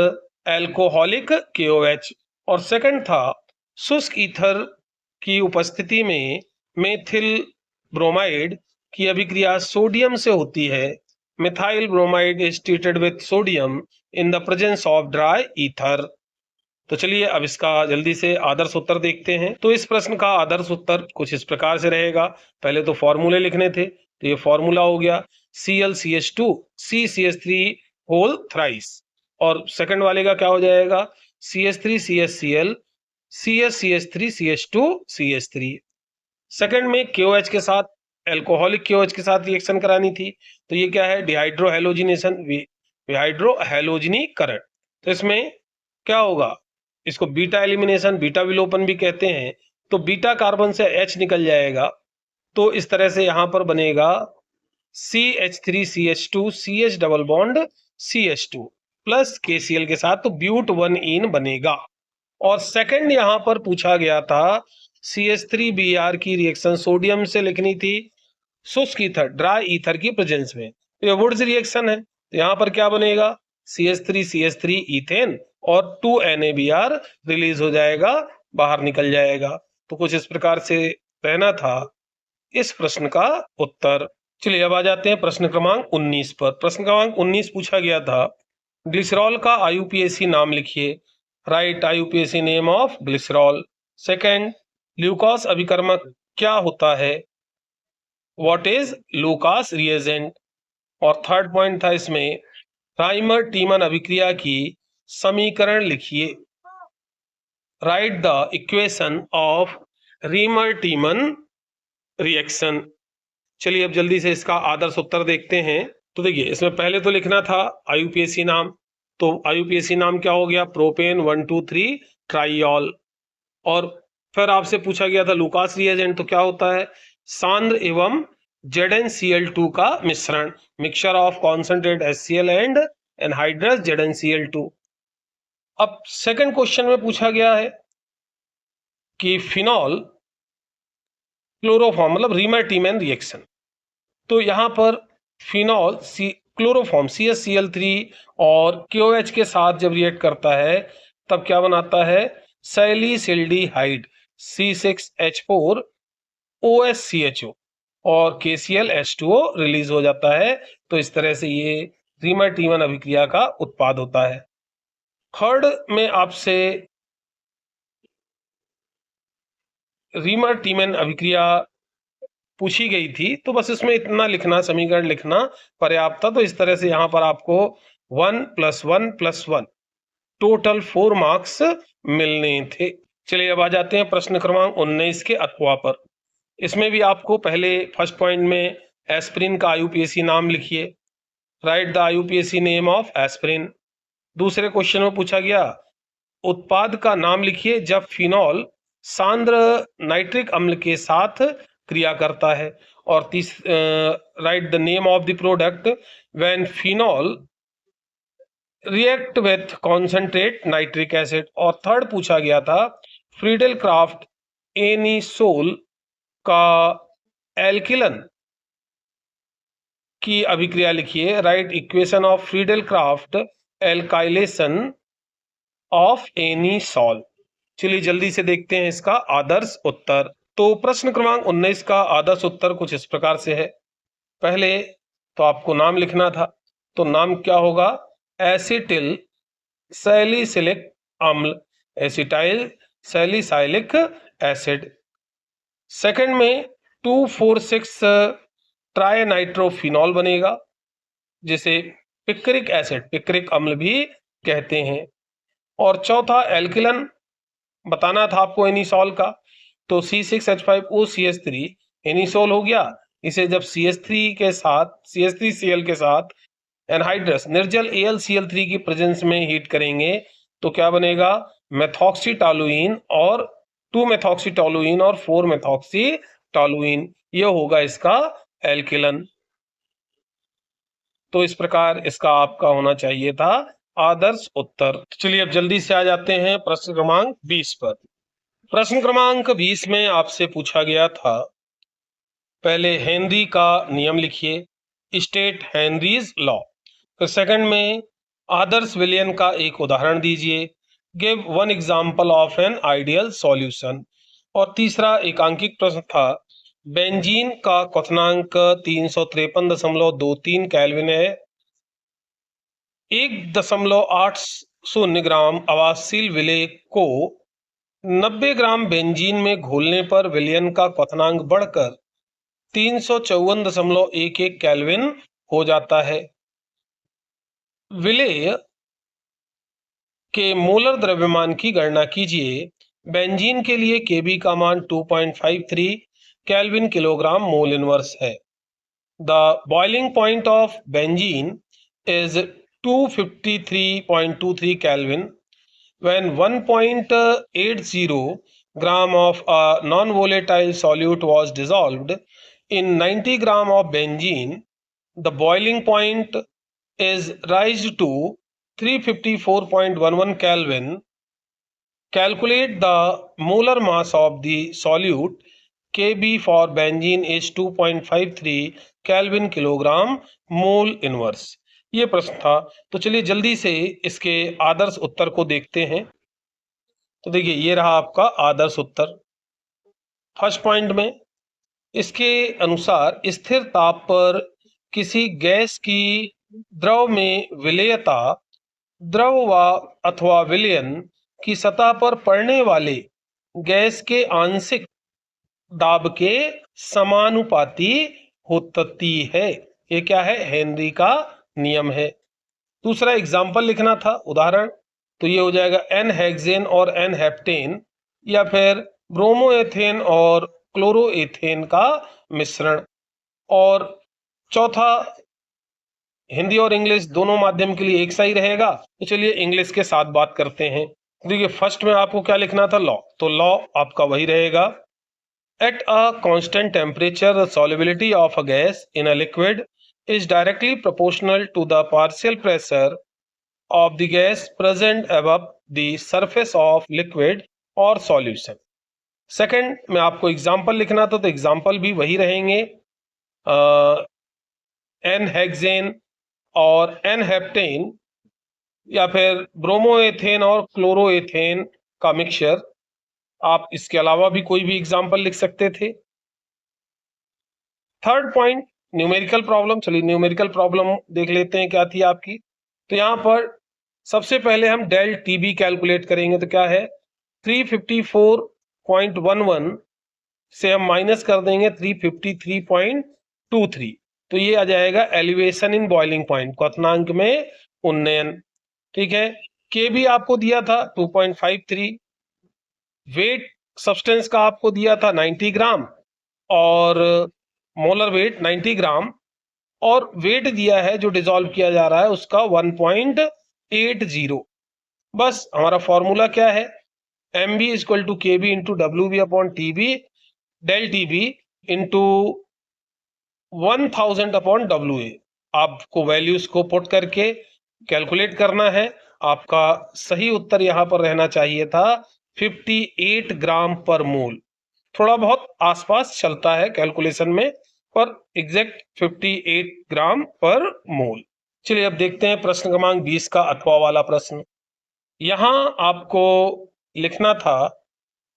A: alcoholic KOH। और सेकंड था शुष्क ईथर की उपस्थिति में मेथिल ब्रोमाइड की अभिक्रिया सोडियम से होती है। Methyl bromide is treated with sodium in the presence of dry ether. तो चलिए अब इसका जल्दी से आदर्श उत्तर देखते हैं। तो इस प्रश्न का आदर्श उत्तर कुछ इस प्रकार से रहेगा। पहले तो फॉर्मूले लिखने थे, तो ये फॉर्मूला हो गया ClCH2 CCH3 होल थ्राइस। और सेकंड वाले का क्या हो जाएगा CH3CHCl CH3CH2 CH3। सेकंड में KOH के साथ एल्कोहलिक KOH के साथ रिएक्शन करानी थी, तो ये क्या है डिहाइड्रोहेलोजिनेशन विहाइड्रोहेलोजनीकरण। तो इसमें क्या होगा, इसको बीटा एलिमिनेशन बीटा विलोपन भी कहते हैं। तो बीटा कार्बन से H निकल जाएगा, तो इस तरह से यहां पर बनेगा CH3CH2 CH double bond CH2 plus KCl के साथ, तो ब्यूट 1 बनेगा। और सेकंड यहां पर पूछा गया था CH3Br की रिएक्शन सोडियम से लिखनी थी शुष्क ईथर ड्राई ईथर की प्रेजेंस में, तो ये वुड्स रिएक्शन है। तो यहां पर क्या बनेगा CH3CH3 ईथेन और 2NaBr रिलीज हो जाएगा, बाहर निकल जाएगा। तो कुछ इस प्रकार से रहना था इस प्रश्न का उत्तर। चलिए अब आ जाते हैं प्रश्न क्रमांक 19 पर। प्रश्न क्रमांक 19 पूछा गया था ग्लिसरॉल का आईयूपीएसी नाम लिखिए, write IUPAC name of glycerol. Second, Lucas अभिकर्मक क्या होता है, व्हाट इज लूकास रिएजेंट। और थर्ड पॉइंट था इसमें, राइमर टीमन अभिक्रिया की समीकरण लिखिए, write the equation of Reimer Tiemann reaction. चलिए अब जल्दी से इसका आदर्श उत्तर देखते हैं। तो देखिए इसमें पहले तो लिखना था आईयूपीएसी नाम, तो आईयूपीएसी नाम क्या हो गया, प्रोपेन 1,2,3 ट्राइऑल। और फिर आपसे पूछा गया था लूकास रिएजेंट, तो क्या होता है, सांद्र एवं ZnCl2 का मिश्रण, mixture of concentrate HCl and anhydrous ZnCl2। अब सेकंड क्वेश्चन में पूछा गया है कि फिनॉल क्लोरोफॉर्म मतलब रीमर टीमन रिएक्शन, तो यहां पर फिनॉल क्लोरोफॉर्म CaCl3 और KOH के साथ जब रिएक्ट करता है तब क्या बनाता है, सैलिसिल्डिहाइड C6H4OSCHO और KClH2O रिलीज हो जाता है। तो इस तरह से ये रीमर टीमन अभिक्रिया का उत्पाद होता है। थर्ड में आपसे रीमर टीमन अभिक्रिया पूछी गई थी, तो बस इसमें इतना लिखना, समीकरण लिखना पर्याप्त था। तो इस तरह से यहाँ पर आपको 1 + 1 + 1 टोटल 4 मार्क्स मिलने थे। चलिए अब आ जाते हैं प्रश्न क्रमांक 19 के अथवा पर। इसमें भी आपको पहले फर्स्ट पॉइंट में एस्पिरिन का आईयूपीएसी नाम लिखिए, write the IUPAC name of aspirin. दूसरे क्वेश्चन में पूछा गया उत्पाद का नाम लिखिए जब फिनॉल सांद्र नाइट्रिक अम्ल के साथ क्रिया करता है। और right the name of the product when phenol react with concentrate nitric acid. और थर्ड पूछा गया था फ्रीडेल क्राफ्ट एनिसोल का एल्किलन की अभिक्रिया लिखिए, right equation of Friedel craft alkylation of anisole. चलिए जल्दी से देखते हैं इसका आदर्श उत्तर। तो प्रश्न क्रमांक 19 का आदर्श उत्तर कुछ इस प्रकार से है। पहले तो आपको नाम लिखना था, तो नाम क्या होगा, एसिटिल सैलिसिलिक अम्ल, एसिटाइल सैलिसाइलिक एसिड। सेकंड में 2,4,6 ट्राइनाइट्रोफिनॉल बनेगा, जिसे पिक्रिक एसिड, पिक्रिक अम्ल भी कहते हैं। और चौथा एल्किलन बताना था आपको एनिसॉल का, तो C6H5OCH3 एनिसोल हो गया। इसे जब CH3Cl के साथ एनहाइड्रस निर्जल AlCl3 की प्रेजेंस में हीट करेंगे तो क्या बनेगा, मेथॉक्सीटोलुइन और 2-मेथॉक्सीटोलुइन और 4-मेथॉक्सीटोलुइन, ये होगा इसका एल्किलन। तो इस प्रकार इसका आपका होना चाहिए था आदर्श उत्तर। चलिए अब जल्दी से आ जाते हैं प्रश्न क्रमांक 20 पर। प्रश्न क्रमांक 20 में आपसे पूछा गया था, पहले हेनरी का नियम लिखिए, स्टेट हेनरीज लॉ। फिर सेकंड में आदर्श विलयन का एक उदाहरण दीजिए, give one example of an ideal solution. और तीसरा एकांकिक प्रश्न था, बेंजीन का क्वथनांक 353.23 केल्विन है, 1.80 ग्राम अवाशशील विलेय को 90 ग्राम बेंजीन में घोलने पर विलयन का क्वथनांक बढ़कर 354.11 केल्विन हो जाता है। विलेय के मोलर द्रव्यमान की गणना कीजिए। बेंजीन के लिए Kb का मान 2.53 केल्विन किलोग्राम मोल इनवर्स है। The boiling point of benzene is 253.23 Kelvin when 1.80 gram of a non-volatile solute was dissolved in 90 gram of benzene. The boiling point is raised to 354.11 Kelvin. Calculate the molar mass of the solute. Kb for benzene is 2.53 Kelvin kilogram mole inverse. ये प्रश्न था। तो चलिए जल्दी से इसके आदर्श उत्तर को देखते हैं। तो देखिए ये रहा आपका आदर्श उत्तर। फर्स्ट पॉइंट में इसके अनुसार स्थिर ताप पर किसी गैस की द्रव में विलेयता द्रव व अथवा विलयन की सतह पर पड़ने वाले गैस के आंशिक दाब के समानुपाती होती है। ये क्या है? हेनरी का नियम है। दूसरा एग्जाम्पल लिखना था, उदाहरण, तो ये हो जाएगा एन हेक्सेन और एन हेप्टेन या फिर ब्रोमोएथेन और क्लोरोएथेन का मिश्रण। और चौथा, हिंदी और इंग्लिश दोनों माध्यम के लिए एक सा ही रहेगा, तो चलिए इंग्लिश के साथ बात करते हैं। देखिए फर्स्ट में आपको क्या लिखना था? लॉ। तो लॉ आपका वही रहेगा, at a constant temperature the solubility of a gas in a liquid is directly proportional to the partial pressure of the gas present above the surface of liquid or solution। Second में आपको example लिखना था, तो example भी वही रहेंगे, N hexane और N heptane या फिर ब्रोमोएथेन और क्लोरोएथेन का मिक्सचर। आप इसके अलावा भी कोई भी एग्जाम्पल लिख सकते थे। Third point, numerical problem. चलिए न्यूमेरिकल प्रॉब्लम देख लेते हैं क्या थी आपकी। तो यहाँ पर सबसे पहले हम डेल टीबी कैलकुलेट करेंगे, तो क्या है? 354.11 से हम माइनस कर देंगे 353.23, तो ये आ जाएगा एलिवेशन इन बॉइलिंग पॉइंट, क्वथनांक में उन्नयन। ठीक है, के भी आपको दिया था 2.53, वेट सब्सटेंस का आपको दिया था 90 ग्राम और मोलर वेट 90 ग्राम, और वेट दिया है जो डिसॉल्व किया जा रहा है उसका 1.80। बस हमारा फॉर्मूला क्या है? M B equal to K B into W B upon T B, del T B into 1000 upon W A. आपको वैल्यूज को पुट करके कैलकुलेट करना है। आपका सही उत्तर यहाँ पर रहना चाहिए था 58 ग्राम पर मोल। थोड़ा बहुत आसपास चलता है कैलकुलेशन में, पर एग्जैक्ट 58 ग्राम पर मोल। चलिए अब देखते हैं प्रश्न क्रमांक 20 का अथवा वाला प्रश्न। यहां आपको लिखना था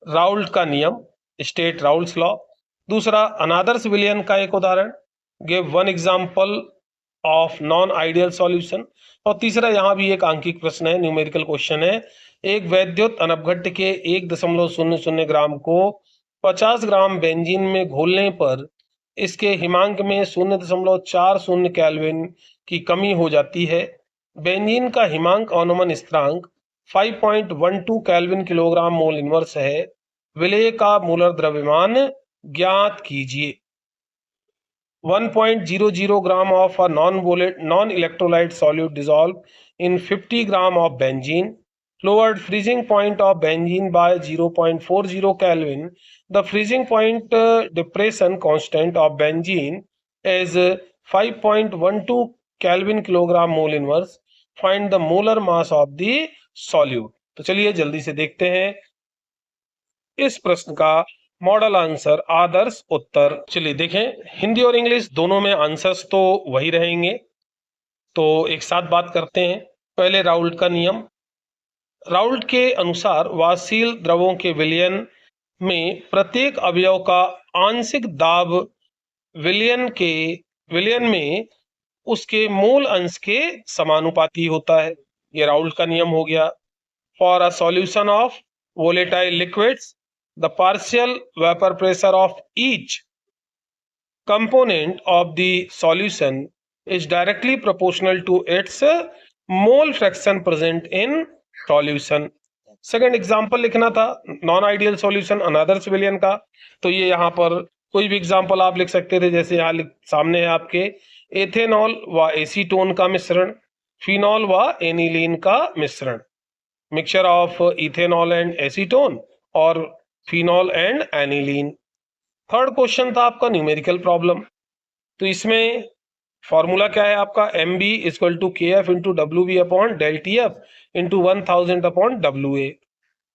A: राउल्ट का नियम, स्टेट राउल्ट्स लॉ। दूसरा, अनादर्श विलयन का एक उदाहरण, give one example of non ideal solution. और तीसरा, यहाँ भी एक आंकिक प्रश्न है, न्यूमेरिकल क्वेश्चन है। एक वैद्युत अनपघट्ट के 1.00 ग्राम को 50 ग्राम बेंजीन में घोलने पर इसके हिमांक में 0.40 केल्विन की कमी हो जाती है। बेंजीन का हिमांक अवनमन स्थिरांक 5.12 केल्विन किलोग्राम मोल इनवर्स है। विलेय का मूलर द्रव्यमान ज्ञात कीजिए। 1.00 gram of a non-electrolyte solute dissolved in 50 gram of benzene, lowered freezing point of benzene by 0.40 Kelvin. The freezing point depression constant of benzene is 5.12 Kelvin kilogram mole inverse. Find the molar mass of the solute। तो चलिए जल्दी से देखते हैं इस प्रश्न का model answer, आदर्श उत्तर। चलिए देखें, हिंदी और इंग्लिश दोनों में आंसर्स तो वही रहेंगे, तो एक साथ बात करते हैं। पहले राउल्ट का नियम। राउल्ट के अनुसार वाष्पशील द्रवों के विलयन में प्रत्येक अवयव का आंशिक दाब विलयन में उसके मूल अंश के समानुपाती होता है। ये राउल्ट का नियम हो गया। For a solution of volatile liquids, the partial vapor pressure of each component of the solution is directly proportional to its mole fraction present in solution। Second example लिखना था नॉन आइडियल सॉल्यूशन अनादर्श विलयन का, तो ये यहाँ पर कोई भी एग्जाम्पल आप लिख सकते थे, जैसे यहाँ सामने है आपके एथेनॉल व एसीटोन का मिश्रण, फिनॉल व एनिलीन का मिश्रण, mixture of ethanol and acetone और phenol and aniline. Third question था आपका न्यूमेरिकल प्रॉब्लम। तो इसमें फॉर्मूला क्या है आपका? M B equal to K F into W B upon del T F into 1000 upon W A.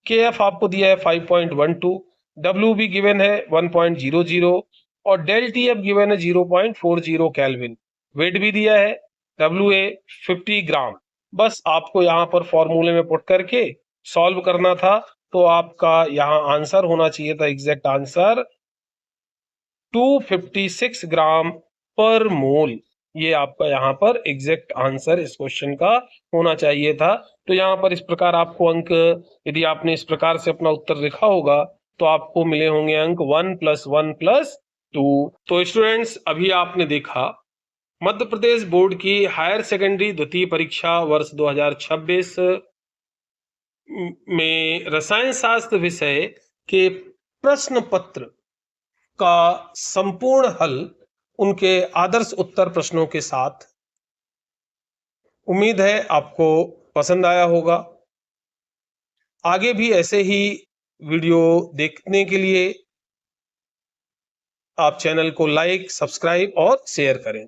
A: K F आपको दिया है 5.12, डब्ल्यू बी गिवन है 1.00 और डेल टी एफ गिवन है 0.40 केल्विन। वेट भी दिया है डब्ल्यू ए 50 ग्राम। बस आपको यहाँ पर फॉर्मूले में पुट करके सॉल्व करना था, तो आपका यहाँ आंसर होना चाहिए था, एग्जैक्ट आंसर 256 ग्राम पर मोल। ये आपका यहाँ पर एग्जैक्ट आंसर इस क्वेश्चन का होना चाहिए था। तो यहाँ पर इस प्रकार आपको अंक, यदि आपने इस प्रकार से अपना उत्तर लिखा होगा तो आपको मिले होंगे अंक 1 + 1 + 2। तो स्टूडेंट्स, अभी आपने देखा मध्य प्रदेश बोर्ड की हायर सेकेंडरी द्वितीय परीक्षा वर्ष 2026 में रसायन शास्त्र विषय के प्रश्न पत्र का संपूर्ण हल उनके आदर्श उत्तर प्रश्नों के साथ। उम्मीद है आपको पसंद आया होगा। आगे भी ऐसे ही वीडियो देखने के लिए आप चैनल को लाइक, सब्सक्राइब और शेयर करें।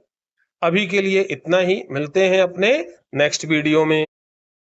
A: अभी के लिए इतना ही, मिलते हैं अपने नेक्स्ट वीडियो में।